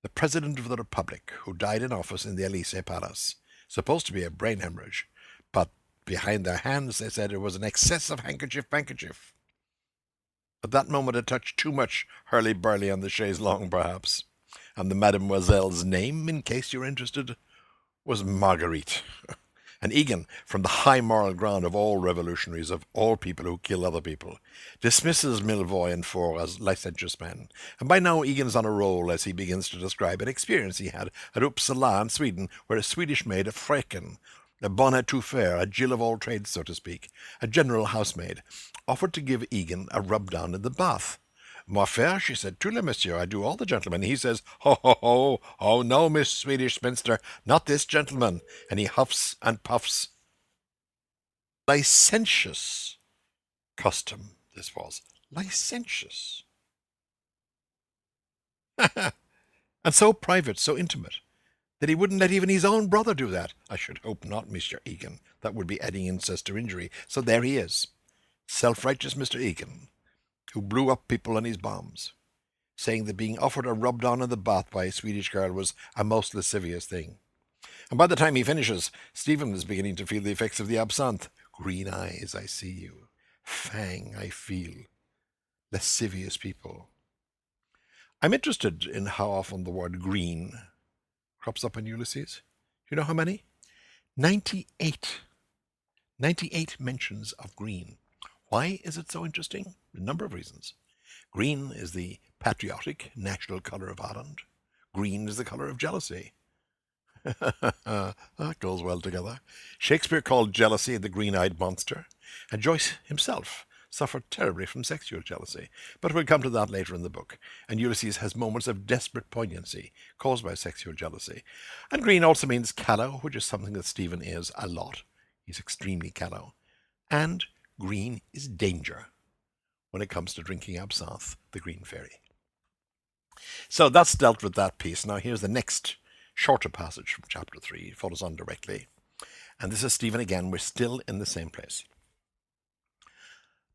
A: the President of the Republic, who died in office in the Elysee Palace. Supposed to be a brain hemorrhage, but behind their hands, they said, it was an excess of handkerchief. At that moment a touch too much hurly-burly on the chaise longue, perhaps. And the mademoiselle's name, in case you're interested, was Marguerite. And Egan, from the high moral ground of all revolutionaries, of all people who kill other people, dismisses Millevoye and Faure as licentious men. And by now Egan's on a roll as he begins to describe an experience he had at Uppsala in Sweden, where a Swedish maid, a fröken, a bonne à tout faire, a Jill of all trades, so to speak, a general housemaid, offered to give Egan a rub-down in the bath. Moi faire, she said, tout le monsieur, I do all the gentlemen. He says, ho, ho, ho, oh no, Miss Swedish spinster, not this gentleman. And he huffs and puffs. Licentious custom, this was. Licentious. And so private, so intimate, that he wouldn't let even his own brother do that. I should hope not, Mr. Egan. That would be adding insult to injury. So there he is, self-righteous Mr. Egan, who blew up people on his bombs, saying that being offered a rub-down in the bath by a Swedish girl was a most lascivious thing. And by the time he finishes, Stephen is beginning to feel the effects of the absinthe. Green eyes, I see you. Fang, I feel. Lascivious people. I'm interested in how often the word green crops up in Ulysses. Do you know how many? 98. 98 mentions of green. Why is it so interesting? A number of reasons. Green is the patriotic national colour of Ireland. Green is the colour of jealousy. That goes well together. Shakespeare called jealousy the green-eyed monster, and Joyce himself suffered terribly from sexual jealousy. But we'll come to that later in the book. And Ulysses has moments of desperate poignancy caused by sexual jealousy. And green also means callow, which is something that Stephen is a lot. He's extremely callow. And green is danger when it comes to drinking absinthe, the Green Fairy. So that's dealt with that piece. Now here's the next shorter passage from chapter 3. It follows on directly. And this is Stephen again. We're still in the same place.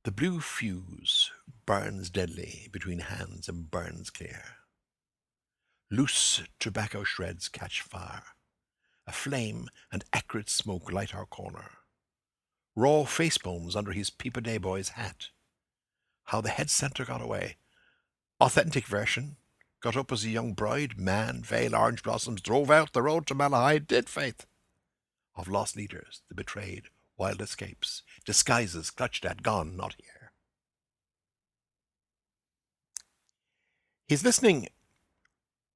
A: The blue fuse burns deadly between hands and burns clear. Loose tobacco shreds catch fire. A flame and acrid smoke light our corner. Raw face bones under his peep-a-day boy's hat. How the head centre got away. Authentic version. Got up as a young bride, man, veil, orange blossoms, drove out the road to Malahide, did faith. Of lost leaders, the betrayed, wild escapes, disguises clutched at, gone, not here. He's listening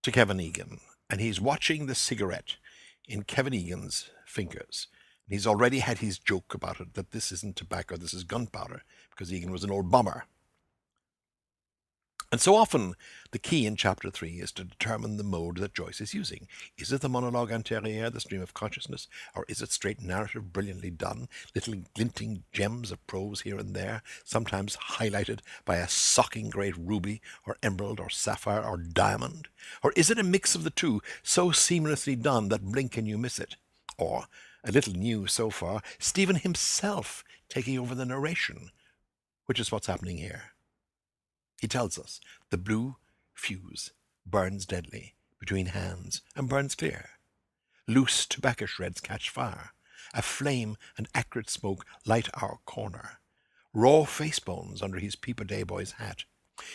A: to Kevin Egan, and he's watching the cigarette in Kevin Egan's fingers. And he's already had his joke about it, that this isn't tobacco, this is gunpowder, because Egan was an old bomber. And so often the key in chapter 3 is to determine the mode that Joyce is using. Is it the monologue intérieur, the stream of consciousness, or is it straight narrative brilliantly done, little glinting gems of prose here and there, sometimes highlighted by a socking great ruby or emerald or sapphire or diamond? Or is it a mix of the two, so seamlessly done that blink and you miss it? Or, a little new so far, Stephen himself taking over the narration, which is what's happening here. He tells us the blue fuse burns deadly between hands and burns clear. Loose tobacco shreds catch fire. A flame and acrid smoke light our corner. Raw face bones under his peep-a-day boy's hat.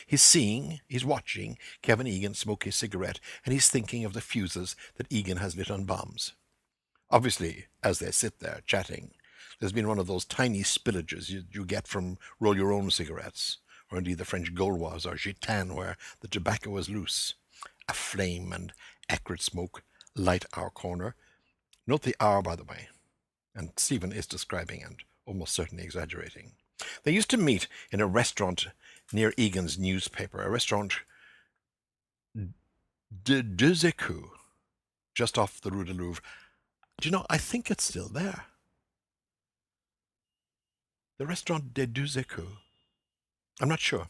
A: He's watching Kevin Egan smoke his cigarette, and he's thinking of the fuses that Egan has lit on bombs. Obviously, as they sit there chatting, there's been one of those tiny spillages you get from roll-your-own cigarettes, or indeed the French Gauloise or Gitane, where the tobacco is loose. A flame and acrid smoke light our corner. Note the R, by the way, and Stephen is describing and almost certainly exaggerating. They used to meet in a restaurant near Egan's newspaper, a restaurant de Deux Écus, just off the Rue de Louvre. Do you know, I think it's still there. The restaurant de Deux Écus. I'm not sure.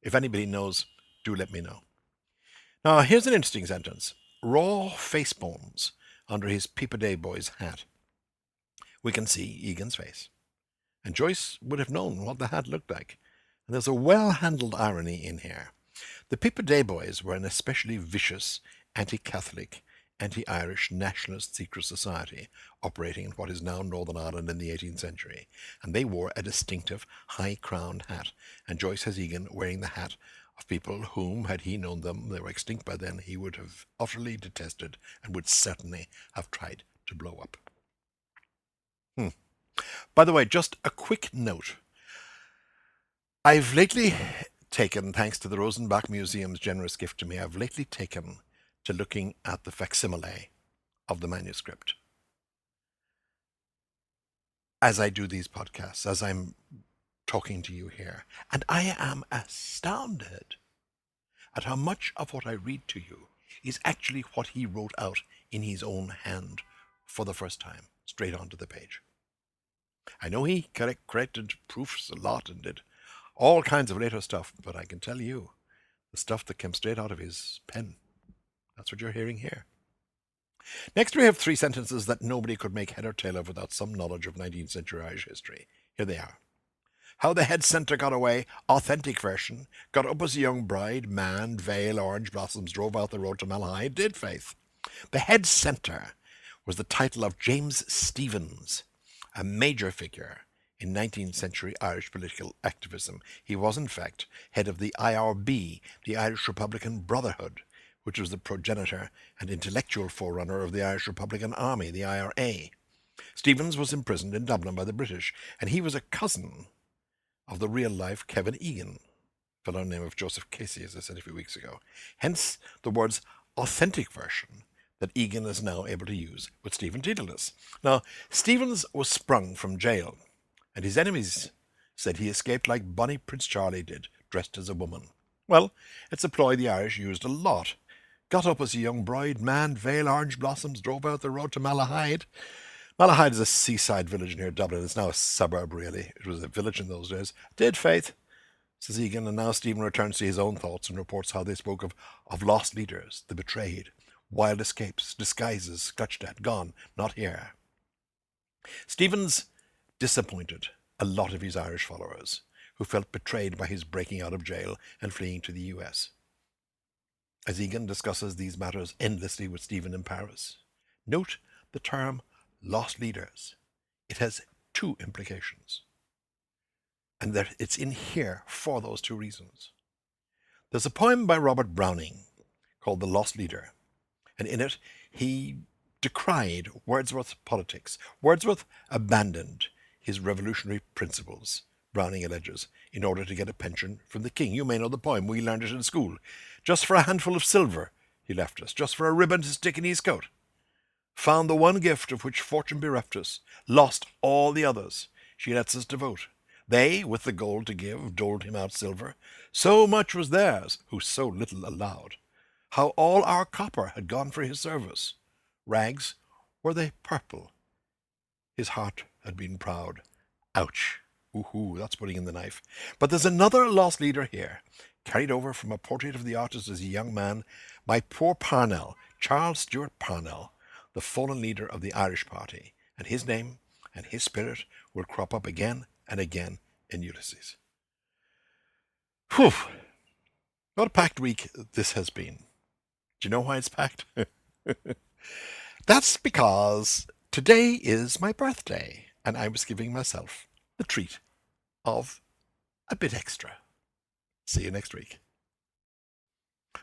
A: If anybody knows, do let me know. Now, here's an interesting sentence. Raw face bones under his peep-a-day boy's hat. We can see Egan's face. And Joyce would have known what the hat looked like. And there's a well-handled irony in here. The peep-a-day boys were an especially vicious, anti-Catholic, anti-Irish nationalist secret society operating in what is now Northern Ireland in the 18th century, and they wore a distinctive high-crowned hat, and Joyce has Egan wearing the hat of people whom, had he known them, they were extinct by then, he would have utterly detested and would certainly have tried to blow up. By the way, just a quick note. I've lately taken, thanks to the Rosenbach Museum's generous gift to me, I've lately taken to looking at the facsimile of the manuscript. As I do these podcasts, as I'm talking to you here, and I am astounded at how much of what I read to you is actually what he wrote out in his own hand for the first time, straight onto the page. I know he corrected proofs a lot and did all kinds of later stuff, but I can tell you, the stuff that came straight out of his pen, that's what you're hearing here. Next, we have 3 sentences that nobody could make head or tail of without some knowledge of 19th century Irish history. Here they are. How the head centre got away, authentic version, got up as a young bride, man, veil, orange blossoms, drove out the road to Malahide, did faith. The head centre was the title of James Stephens, a major figure in 19th century Irish political activism. He was, in fact, head of the IRB, the Irish Republican Brotherhood, which was the progenitor and intellectual forerunner of the Irish Republican Army, the IRA. Stephens was imprisoned in Dublin by the British, and he was a cousin of the real-life Kevin Egan, fellow name of Joseph Casey, as I said a few weeks ago. Hence the words authentic version that Egan is now able to use with Stephen Dedalus. Now, Stephens was sprung from jail, and his enemies said he escaped like Bonnie Prince Charlie did, dressed as a woman. Well, it's a ploy the Irish used a lot. Got up as a young bride, man, veil, orange blossoms, drove out the road to Malahide. Malahide is a seaside village near Dublin. It's now a suburb, really. It was a village in those days. Did faith, says Egan, and now Stephen returns to his own thoughts and reports how they spoke of lost leaders, the betrayed, wild escapes, disguises, clutched at, gone, not here. Stephens disappointed a lot of his Irish followers, who felt betrayed by his breaking out of jail and fleeing to the US. As Egan discusses these matters endlessly with Stephen in Paris, note the term lost leaders. It has 2 implications, and that it's in here for those 2 reasons. There's a poem by Robert Browning called The Lost Leader, and in it he decried Wordsworth's politics. Wordsworth abandoned his revolutionary principles, Browning alleges, in order to get a pension from the king. You may know the poem. We learned it in school. Just for a handful of silver he left us, just for a ribbon to stick in his coat. Found the one gift of which fortune bereft us, lost all the others she lets us devote. They, with the gold to give, doled him out silver. So much was theirs, who so little allowed. How all our copper had gone for his service. Rags, were they purple? His heart had been proud. Ouch. Ooh, that's putting in the knife. But there's another lost leader here, carried over from a portrait of the artist as a young man, my poor Parnell, Charles Stewart Parnell, the fallen leader of the Irish party, and his name and his spirit will crop up again and again in Ulysses. Whew! What a packed week this has been. Do you know why it's packed? That's because today is my birthday, and I was giving myself the treat of a bit extra. See you next week.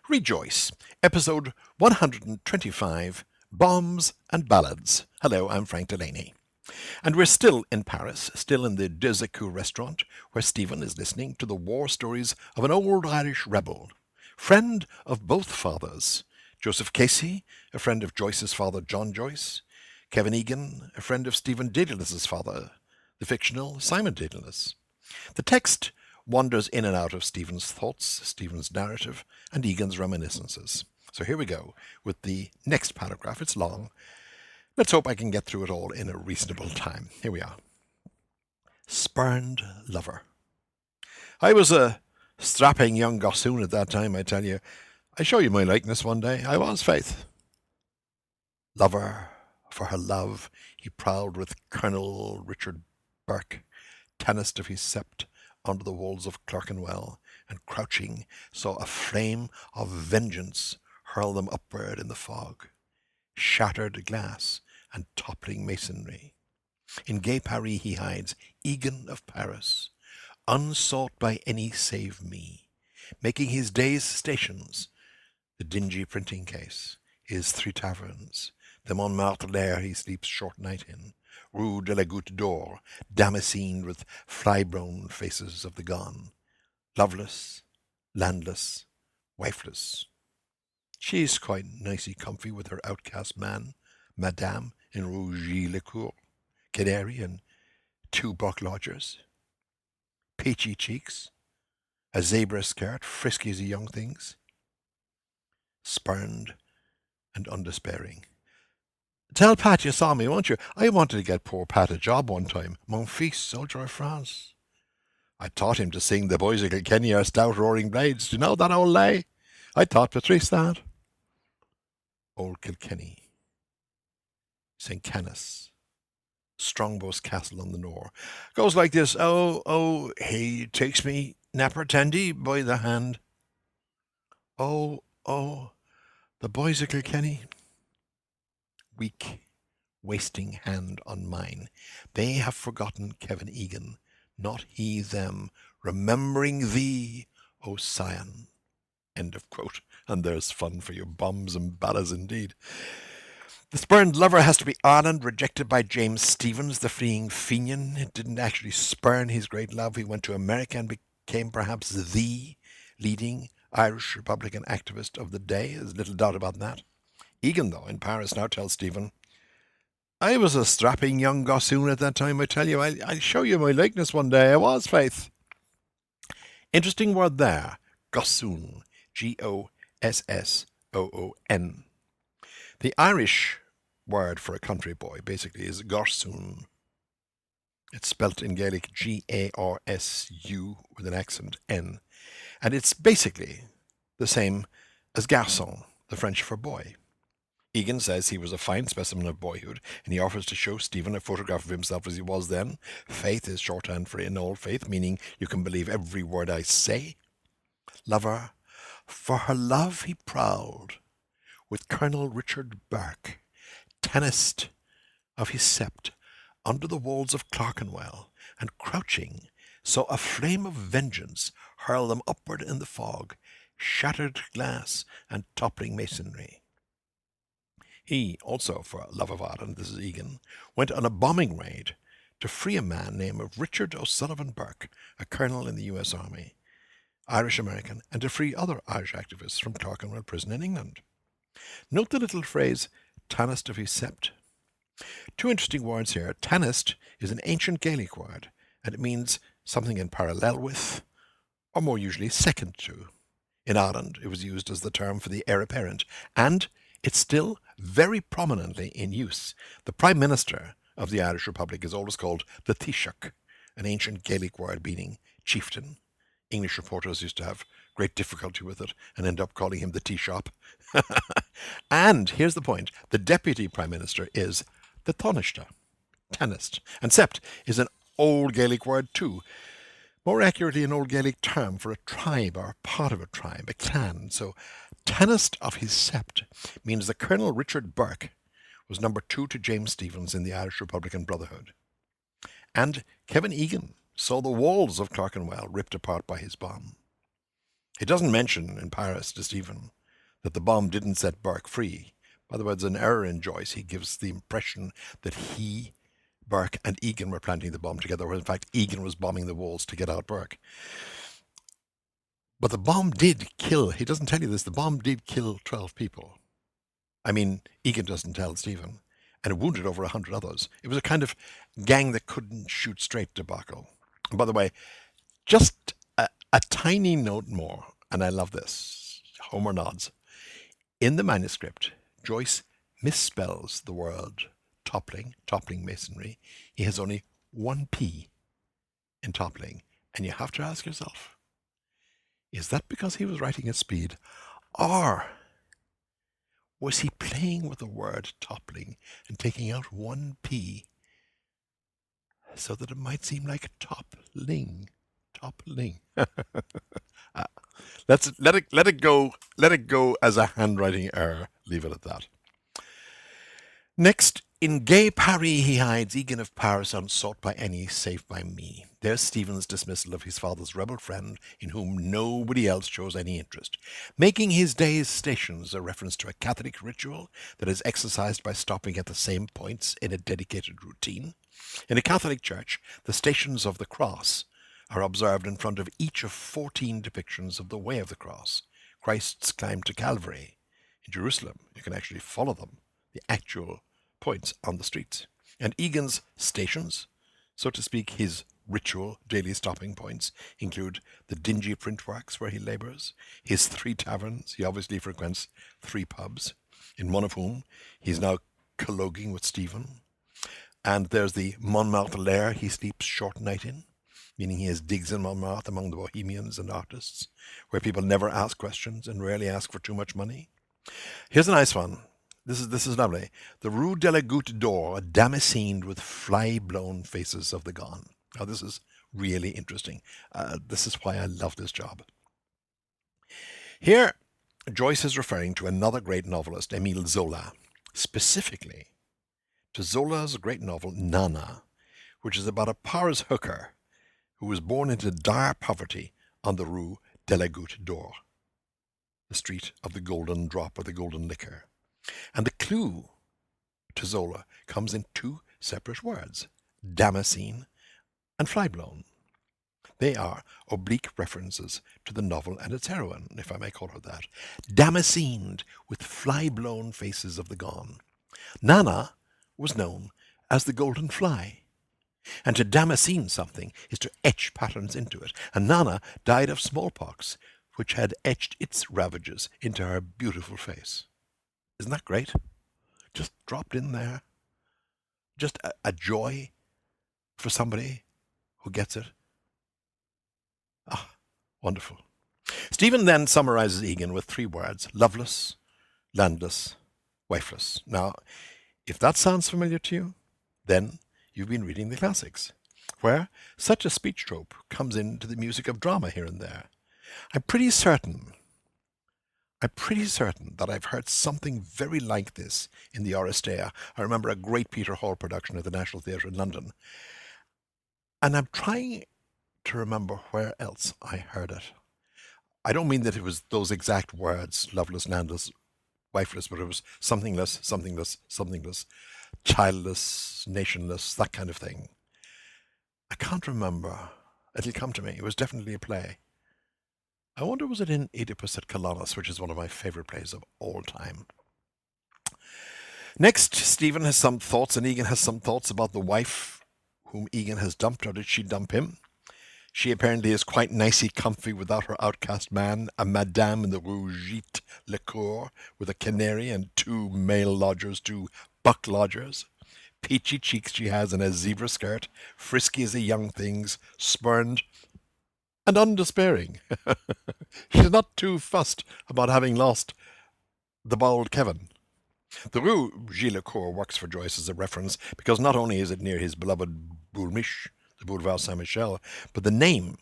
A: Rejoice, episode 125, Bombs and Ballads. Hello, I'm Frank Delaney. And we're still in Paris, still in the Deux Écus restaurant, where Stephen is listening to the war stories of an old Irish rebel, friend of both fathers, Joseph Casey, a friend of Joyce's father, John Joyce, Kevin Egan, a friend of Stephen Dedalus's father, the fictional Simon Dedalus. The text wanders in and out of Stephen's thoughts, Stephen's narrative, and Egan's reminiscences. So here we go with the next paragraph. It's long. Let's hope I can get through it all in a reasonable time. Here we are. Spurned lover. I was a strapping young gossoon at that time, I tell you. I show you my likeness one day. I was, faith. Lover, for her love, he prowled with Colonel Richard Burke, tannest of his sept, under the walls of Clerkenwell, and crouching saw a flame of vengeance hurl them upward in the fog. shattered glass, and toppling masonry. In gay Paris he hides, Egan of Paris, unsought by any save me, making his day's stations, the dingy printing case, his three taverns, the Montmartre lair he sleeps short night in, Rue de la Goutte d'Or, damascened with fly-blown faces of the gone, loveless, landless, wifeless. She's quite nicey comfy with her outcast man, Madame, in Rue Gilles-le-Cour, Canary, and two buck lodgers, peachy cheeks, a zebra skirt, frisky as the young things, spurned and undespairing. Tell Pat you saw me, won't you? I wanted to get poor Pat a job one time. Mon fils, soldier of France. I taught him to sing The Boys of Kilkenny are stout roaring blades. Do you know that old lay? I taught Patrice that. Old Kilkenny. St. Canice. Strongbow's Castle on the Nore. Goes like this. Oh, oh, he takes me, Napper Tandy, by the hand. Oh, oh, the boys of Kilkenny. Weak, wasting hand on mine. They have forgotten Kevin Egan, not he them, remembering thee, O Sion. End of quote. And there's fun for you bums and ballads indeed. The spurned lover has to be Ireland, rejected by James Stephens, the fleeing Fenian. It didn't actually spurn his great love. He went to America and became perhaps the leading Irish Republican activist of the day. There's little doubt about that. Egan, though, in Paris now tells Stephen, I was a strapping young gossoon at that time, I tell you. I'll show you my likeness one day. I was, faith. Interesting word there, gossoon, Gossoon. The Irish word for a country boy basically is garsoon. It's spelt in Gaelic Garsu with an accent N. And it's basically the same as garçon, the French for boy. Egan says he was a fine specimen of boyhood, and he offers to show Stephen a photograph of himself as he was then. Faith is shorthand for in old faith, meaning you can believe every word I say. Lover, for her love he prowled with Colonel Richard Burke, tanist of his sept, under the walls of Clerkenwell, and crouching, saw a flame of vengeance hurl them upward in the fog, shattered glass and toppling masonry. He also, for love of Ireland, this is Egan, went on a bombing raid to free a man named Richard O'Sullivan Burke, a colonel in the U.S. Army, Irish-American, and to free other Irish activists from Clerkenwell Prison in England. Note the little phrase, tanist of his sept. Two interesting words here. Tanist is an ancient Gaelic word, and it means something in parallel with, or more usually second to. In Ireland, it was used as the term for the heir apparent, and it's still very prominently in use. The Prime Minister of the Irish Republic is always called the Taoiseach, an ancient Gaelic word meaning chieftain. English reporters used to have great difficulty with it and end up calling him the Taoiseach. And here's the point. The Deputy Prime Minister is the Taoiseach, tanist. And sept is an Old Gaelic word too. More accurately, an Old Gaelic term for a tribe or part of a tribe, a clan. So tanist of his sept means that Colonel Richard Burke was number 2 to James Stephens in the Irish Republican Brotherhood. And Kevin Egan saw the walls of Clerkenwell ripped apart by his bomb. He doesn't mention in Paris to Stephen that the bomb didn't set Burke free. By the way, there's an error in Joyce. He gives the impression that he, Burke, and Egan were planting the bomb together, where in fact Egan was bombing the walls to get out Burke. But the bomb did kill, he doesn't tell you this, the bomb did kill 12 people. I mean, Egan doesn't tell Stephen, and it wounded over 100 others. It was a kind of gang that couldn't shoot straight debacle. And by the way, just a tiny note more, and I love this. Homer nods. In the manuscript, Joyce misspells the word toppling masonry. He has only one P in toppling, and you have to ask yourself, is that because he was writing at speed, or was he playing with the word toppling and taking out one P so that it might seem like toppling? Let's let it go as a handwriting error. Leave it at that. Next, in gay Paris he hides, Egan of Paris unsought by any save by me. There's Stephen's dismissal of his father's rebel friend, in whom nobody else shows any interest, making his day's stations a reference to a Catholic ritual that is exercised by stopping at the same points in a dedicated routine. In a Catholic church, the Stations of the Cross are observed in front of each of 14 depictions of the Way of the Cross, Christ's climb to Calvary. In Jerusalem, you can actually follow them, the actual points on the streets. And Egan's stations, so to speak, his ritual daily stopping points, include the dingy printworks where he labours, his 3 taverns, he obviously frequents 3 pubs, in one of whom he's now colloguing with Stephen. And there's the Montmartre lair he sleeps short night in, meaning he has digs in Montmartre among the bohemians and artists, where people never ask questions and rarely ask for too much money. Here's a nice one. This is lovely. The Rue de la Goutte d'Or, damascened with fly-blown faces of the gone. Now, this is really interesting. This is why I love this job. Here, Joyce is referring to another great novelist, Émile Zola, specifically to Zola's great novel, Nana, which is about a Paris hooker who was born into dire poverty on the Rue de la Goutte d'Or, the street of the golden drop or the golden liquor. And the clue to Zola comes in 2 separate words, Damascene and Flyblown. They are oblique references to the novel and its heroine, if I may call her that, damascened with fly-blown faces of the gone. Nana was known as the golden fly, and to damascene something is to etch patterns into it, and Nana died of smallpox, which had etched its ravages into her beautiful face. Isn't that great? Just dropped in there. Just a joy for somebody who gets it. Ah, wonderful. Stephen then summarizes Egan with 3 words, loveless, landless, wifeless. Now, if that sounds familiar to you, then you've been reading the classics, where such a speech trope comes into the music of drama here and there. I'm pretty certain that I've heard something very like this in the Oresteia. I remember a great Peter Hall production at the National Theatre in London. And I'm trying to remember where else I heard it. I don't mean that it was those exact words, loveless, landless, wifeless, but it was somethingless, somethingless, somethingless, childless, nationless, that kind of thing. I can't remember. It'll come to me. It was definitely a play. I wonder, was it in Oedipus at Colonus, which is one of my favorite plays of all time. Next, Stephen has some thoughts, and Egan has some thoughts about the wife whom Egan has dumped, or did she dump him? She apparently is quite nicey comfy without her outcast man, a madame in the Rue Gite Le Cour, with a canary and 2 male lodgers, 2 buck lodgers. Peachy cheeks she has in a zebra skirt, frisky as the young things, spurned and undespairing. She's not too fussed about having lost the bald Kevin. The Rue Gilles-le-Cour works for Joyce as a reference because not only is it near his beloved Boulmiche, the Boulevard Saint-Michel, but the name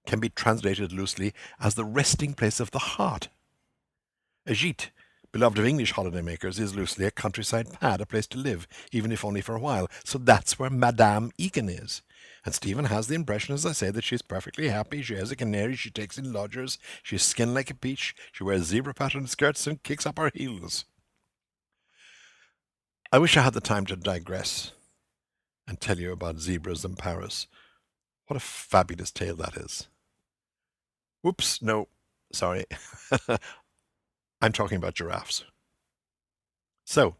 A: can be translated loosely as the resting place of the heart. A gîte, beloved of English holidaymakers, is loosely a countryside pad, a place to live, even if only for a while. So that's where Madame Egan is. And Stephen has the impression, as I say, that she's perfectly happy. She has a canary, she takes in lodgers, she's skinned like a peach, she wears zebra-patterned skirts and kicks up her heels. I wish I had the time to digress and tell you about zebras in Paris. What a fabulous tale that is. Whoops, no, sorry. I'm talking about giraffes. So,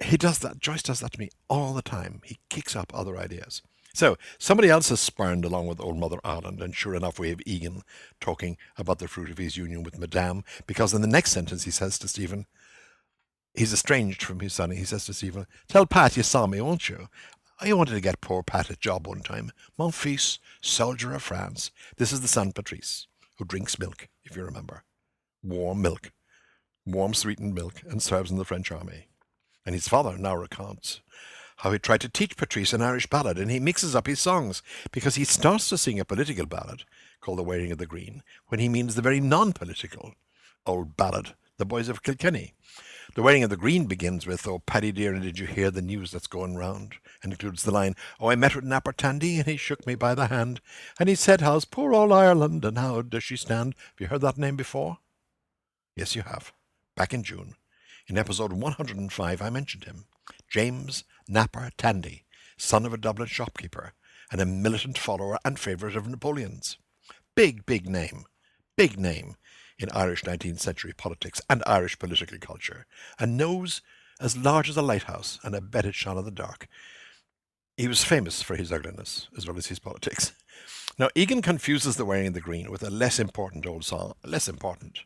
A: he does that. Joyce does that to me all the time. He kicks up other ideas. So, somebody else has spurned along with old Mother Ireland, and sure enough, we have Egan talking about the fruit of his union with Madame, because in the next sentence he says to Stephen, he's estranged from his son, he says to Stephen, tell Pat you saw me, won't you? I wanted to get poor Pat a job one time. Mon fils, soldier of France. This is the son Patrice, who drinks milk, if you remember. Warm milk, warm sweetened milk, and serves in the French army. And his father now recounts how he tried to teach Patrice an Irish ballad, and he mixes up his songs, because he starts to sing a political ballad, called The Wearing of the Green, when he means the very non-political old ballad, The Boys of Kilkenny. The Wearing of the Green begins with, "Oh, Paddy dear, did you hear the news that's going round?" and includes the line, "Oh, I met with Napper Tandy, and he shook me by the hand, and he said, how's poor old Ireland, and how does she stand?" Have you heard that name before? Yes, you have. Back in June. In episode 105, I mentioned him. James Napper Tandy, son of a Dublin shopkeeper, and a militant follower and favourite of Napoleon's. Big, big name. Big name in Irish 19th century politics and Irish political culture. A nose as large as a lighthouse and a bet it shone in the dark. He was famous for his ugliness as well as his politics. Now, Egan confuses the Wearing of the Green with a less important old song. Less important,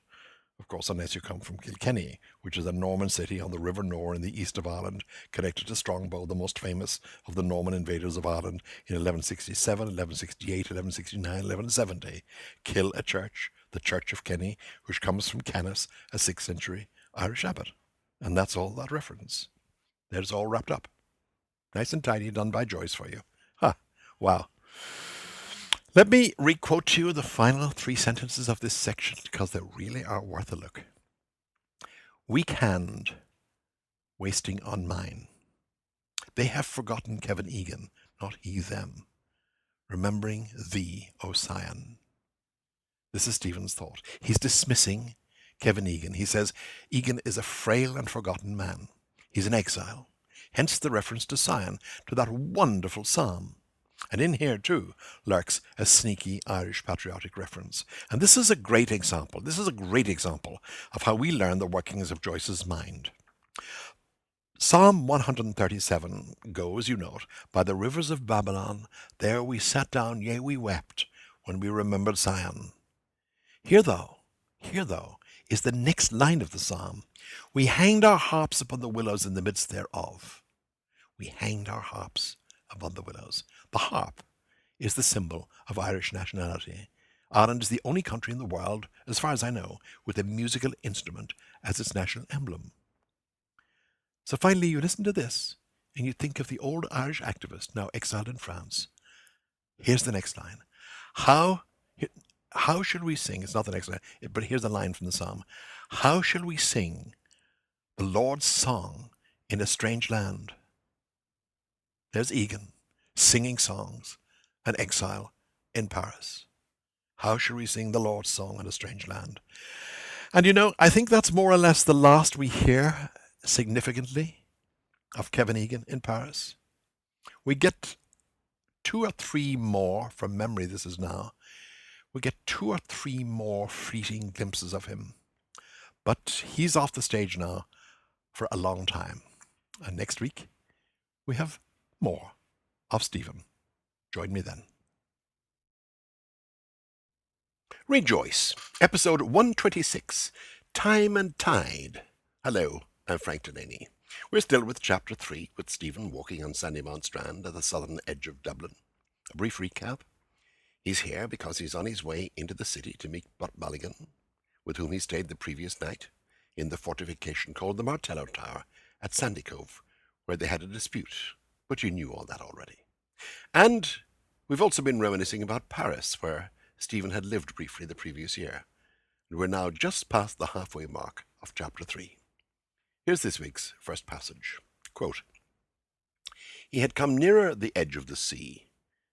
A: of course, unless you come from Kilkenny, which is a Norman city on the River Nore in the east of Ireland, connected to Strongbow, the most famous of the Norman invaders of Ireland in 1167, 1168, 1169, 1170. Kill a church, the Church of Kenny, which comes from Canis, a 6th century Irish abbot. And that's all that reference. There's all wrapped up. Nice and tidy, done by Joyce for you. Wow. Let me requote to you the final 3 sentences of this section because they really are worth a look. "Weak hand, wasting on mine. They have forgotten Kevin Egan, not he them. Remembering thee, O Sion." This is Stephen's thought. He's dismissing Kevin Egan. He says Egan is a frail and forgotten man. He's in exile. Hence the reference to Sion, to that wonderful psalm. And in here, too, lurks a sneaky Irish patriotic reference. And this is a great example. This is a great example of how we learn the workings of Joyce's mind. Psalm 137 goes, you note, "By the rivers of Babylon, there we sat down, yea, we wept, when we remembered Sion." Here, though, is the next line of the psalm. "We hanged our harps upon the willows in the midst thereof." We hanged our harps upon the willows. The harp is the symbol of Irish nationality. Ireland is the only country in the world, as far as I know, with a musical instrument as its national emblem. So finally, you listen to this, and you think of the old Irish activist, now exiled in France. Here's the next line. How should we sing? It's not the next line, but here's the line from the psalm. "How shall we sing the Lord's song in a strange land?" There's Egan singing songs, an exile in Paris. How shall we sing the Lord's song in a strange land? And you know, I think that's more or less the last we hear significantly of Kevin Egan in Paris. We get 2 or 3 more, from memory this is now, we get 2 or 3 more fleeting glimpses of him. But he's off the stage now for a long time. And next week, we have more of Stephen. Join me then. Rejoice, episode 126, Time and Tide. Hello, I'm Frank Delaney. We're still with chapter 3, with Stephen walking on Sandymount Strand at the southern edge of Dublin. A brief recap. He's here because he's on his way into the city to meet Butt Mulligan, with whom he stayed the previous night in the fortification called the Martello Tower at Sandy Cove, where they had a dispute, but you knew all that already. And we've also been reminiscing about Paris, where Stephen had lived briefly the previous year, and we're now just past the halfway mark of chapter 3. Here's this week's first passage. Quote, "He had come nearer the edge of the sea,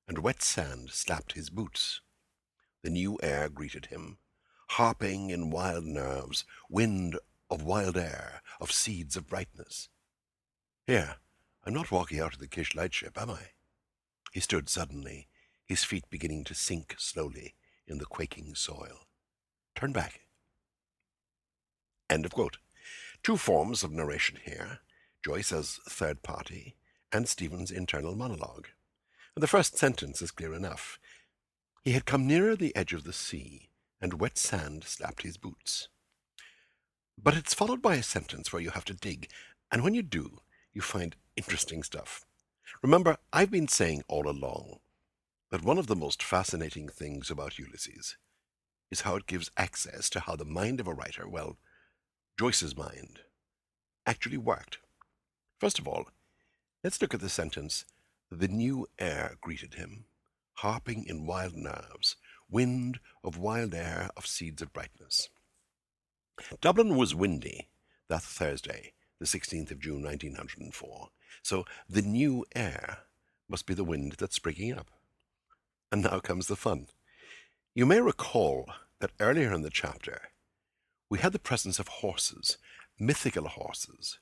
A: and wet sand slapped his boots. The new air greeted him, harping in wild nerves, wind of wild air, of seeds of brightness. Here, I'm not walking out of the Kish lightship, am I?" He stood suddenly, his feet beginning to sink slowly in the quaking soil. "Turn back." End of quote. 2 forms of narration here, Joyce as third party, and Stephen's internal monologue. And the first sentence is clear enough. He had come nearer the edge of the sea, and wet sand slapped his boots. But it's followed by a sentence where you have to dig, and when you do, you find interesting stuff. Remember, I've been saying all along that one of the most fascinating things about Ulysses is how it gives access to how the mind of a writer, well, Joyce's mind, actually worked. First of all, let's look at the sentence, "The new air greeted him, harping in wild nerves, wind of wild air of seeds of brightness." Dublin was windy, that Thursday, the 16th of June, 1904. So the new air must be the wind that's springing up. And now comes the fun. You may recall that earlier in the chapter, we had the presence of horses, mythical horses,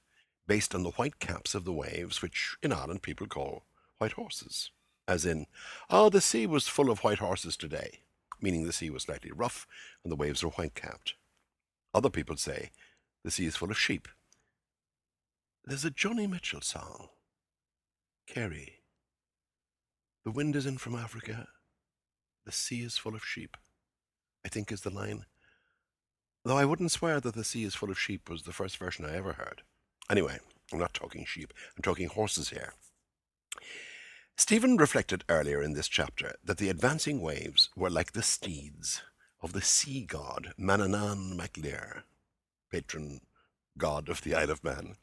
A: based on the white caps of the waves, which in Ireland people call white horses. As in, oh, the sea was full of white horses today, meaning the sea was slightly rough and the waves are white capped. Other people say the sea is full of sheep. There's a Joni Mitchell song, Kerry. The wind is in from Africa, the sea is full of sheep, I think is the line. Though I wouldn't swear that the sea is full of sheep was the first version I ever heard. Anyway, I'm not talking sheep, I'm talking horses here. Stephen reflected earlier in this chapter that the advancing waves were like the steeds of the sea god Manannán mac Lir, patron god of the Isle of Man.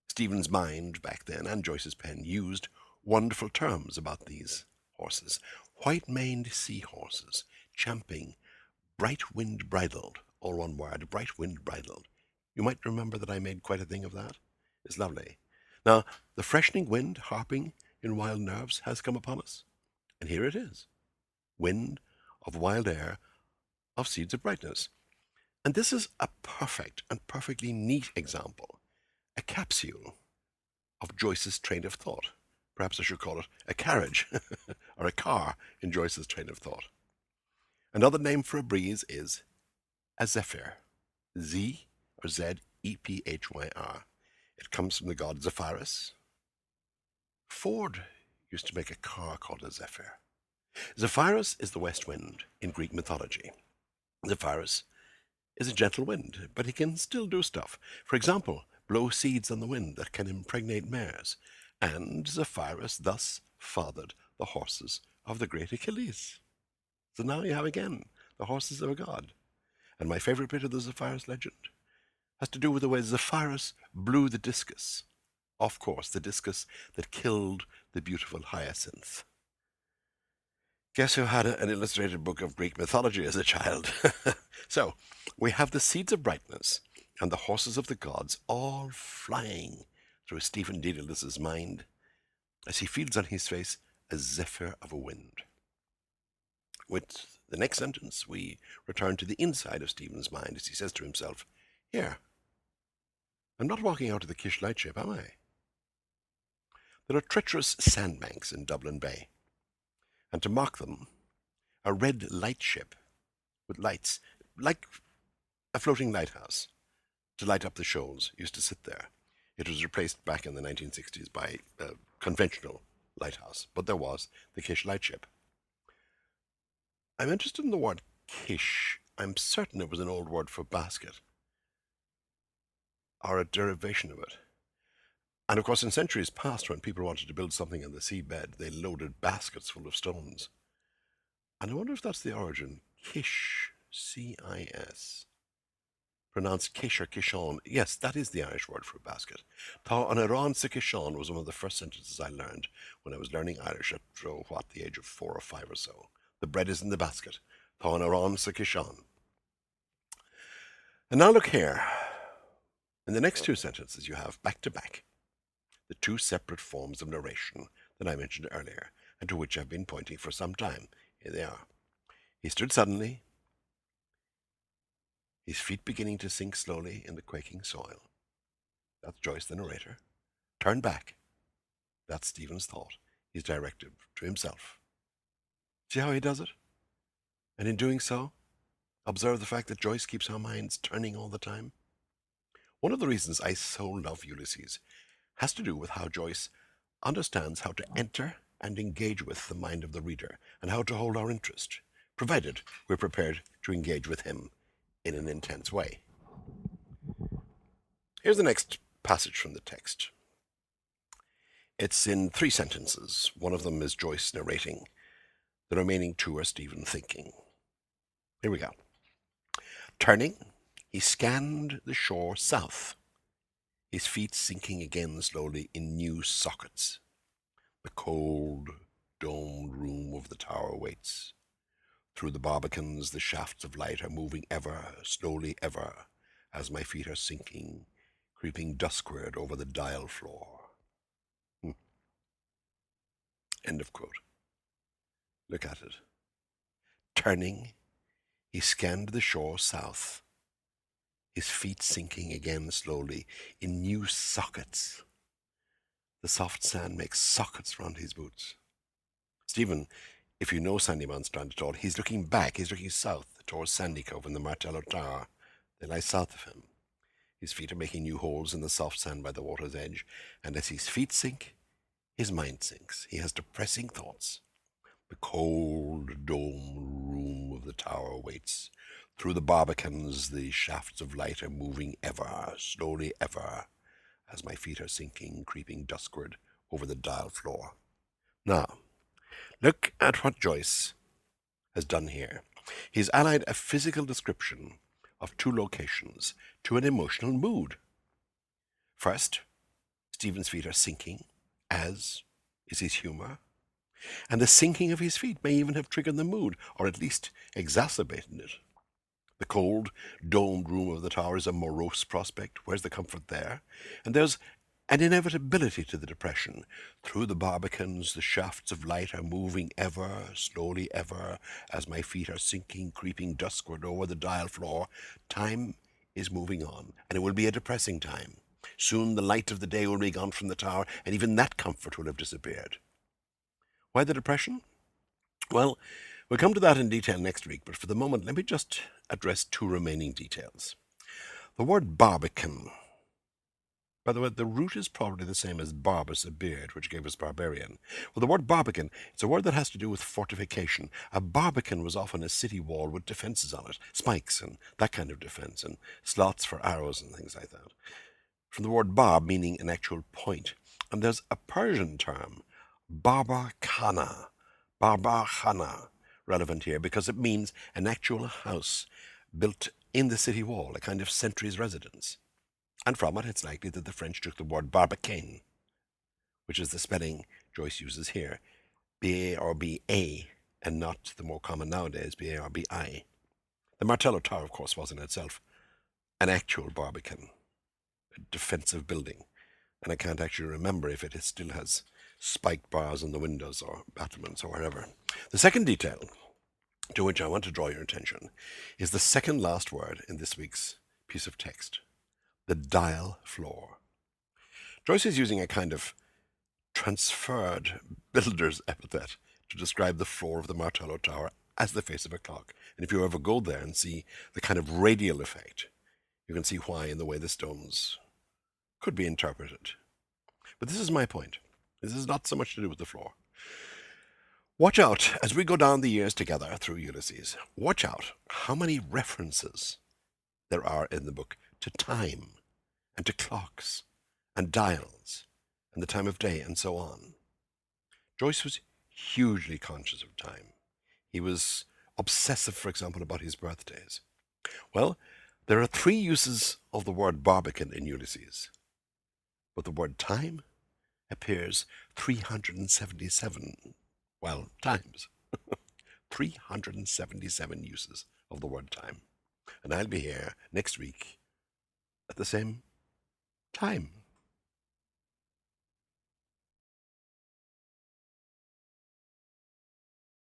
A: Stephen's mind back then, and Joyce's pen, used wonderful terms about these horses. White-maned sea horses, champing, bright wind bridled, all one word, bright wind bridled. You might remember that I made quite a thing of that. It's lovely. Now, the freshening wind harping in wild nerves has come upon us. And here it is. Wind of wild air, of seeds of brightness. And this is a perfect and perfectly neat example, a capsule of Joyce's train of thought. Perhaps I should call it a carriage or a car in Joyce's train of thought. Another name for a breeze is a zephyr. Z or Z-E-P-H-Y-R. It comes from the god Zephyrus. Ford used to make a car called a zephyr. Zephyrus is the west wind in Greek mythology. Zephyrus is a gentle wind, but he can still do stuff. For example, blow seeds on the wind that can impregnate mares. And Zephyrus thus fathered the horses of the great Achilles. So now you have again the horses of a god. And my favorite bit of the Zephyrus legend has to do with the way Zephyrus blew the discus. Of course, the discus that killed the beautiful Hyacinth. Guess who had an illustrated book of Greek mythology as a child? So, we have the seeds of brightness and the horses of the gods all flying through Stephen Dedalus' mind as he feels on his face a zephyr of a wind. With the next sentence, we return to the inside of Stephen's mind as he says to himself, here, I'm not walking out of the Kish lightship, am I? There are treacherous sandbanks in Dublin Bay, and to mark them, a red lightship with lights, like a floating lighthouse, to light up the shoals, used to sit there. It was replaced back in the 1960s by a conventional lighthouse, but there was the Kish lightship. I'm interested in the word kish. I'm certain it was an old word for basket, or a derivation of it. And of course, in centuries past, when people wanted to build something in the seabed, they loaded baskets full of stones. And I wonder if that's the origin. Kish, C-I-S. Pronounced kish or kishon. Yes, that is the Irish word for a basket. Tá an aran sa kishon was one of the first sentences I learned when I was learning Irish at, the age of 4 or 5 or so. The bread is in the basket. Tá an aran sa kishon. And now look here. In the next two sentences, you have back to back the two separate forms of narration that I mentioned earlier, and to which I've been pointing for some time. Here they are. He stood suddenly, his feet beginning to sink slowly in the quaking soil. That's Joyce, the narrator. Turn back. That's Stephen's thought. He's directed to himself. See how he does it? And in doing so, observe the fact that Joyce keeps our minds turning all the time. One of the reasons I so love Ulysses has to do with how Joyce understands how to enter and engage with the mind of the reader, and how to hold our interest, provided we're prepared to engage with him in an intense way. Here's the next passage from the text. It's in 3 sentences. One of them is Joyce narrating. The remaining 2 are Stephen thinking. Here we go. Turning, he scanned the shore south, his feet sinking again slowly in new sockets. The cold, domed room of the tower waits. Through the barbicans the shafts of light are moving ever, slowly ever, as my feet are sinking, creeping duskward over the dial floor. End of quote. Look at it. Turning, he scanned the shore south, his feet sinking again slowly in new sockets. The soft sand makes sockets round his boots. Stephen, if you know Sandy Mount Strand at all, he's looking back, he's looking south towards Sandy Cove and the Martello Tower. They lie south of him. His feet are making new holes in the soft sand by the water's edge, and as his feet sink, his mind sinks. He has depressing thoughts. The cold dome room of the tower waits. Through the barbicans the shafts of light are moving ever, slowly ever, as my feet are sinking, creeping duskward over the dial floor. Now, look at what Joyce has done here. He's allied a physical description of two locations to an emotional mood. First, Stephen's feet are sinking, as is his humour, and the sinking of his feet may even have triggered the mood, or at least exacerbated it. The cold, domed room of the tower is a morose prospect. Where's the comfort there? And there's an inevitability to the depression. Through the barbicans, the shafts of light are moving ever, slowly ever, as my feet are sinking, creeping duskward over the dial floor. Time is moving on, and it will be a depressing time. Soon the light of the day will be gone from the tower, and even that comfort will have disappeared. Why the depression? Well, we'll come to that in detail next week, but for the moment, let me just address two remaining details. The word barbican. By the way, the root is probably the same as barbus, a beard, which gave us barbarian. Well, the word barbican, it's a word that has to do with fortification. A barbican was often a city wall with defences on it, spikes and that kind of defence, and slots for arrows and things like that. From the word barb, meaning an actual point. And there's a Persian term, barbakana, relevant here because it means an actual house built in the city wall, a kind of sentry's residence. And from it, it's likely that the French took the word barbicane, which is the spelling Joyce uses here, B-A or B-A, and not the more common nowadays, B-A or B-I. The Martello Tower, of course, was in itself an actual barbican, a defensive building, and I can't actually remember if it still has spiked bars on the windows or battlements or wherever. The second detail to which I want to draw your attention is the second last word in this week's piece of text, the dial floor. Joyce is using a kind of transferred builder's epithet to describe the floor of the Martello Tower as the face of a clock. And if you ever go there and see the kind of radial effect, you can see why in the way the stones could be interpreted. But this is my point. This is not so much to do with the floor. Watch out, as we go down the years together through Ulysses, watch out how many references there are in the book to time and to clocks and dials and the time of day and so on. Joyce was hugely conscious of time. He was obsessive, for example, about his birthdays. Well, there are three uses of the word barbican in Ulysses, but the word time appears 377, times. 377 uses of the word time. And I'll be here next week at the same time.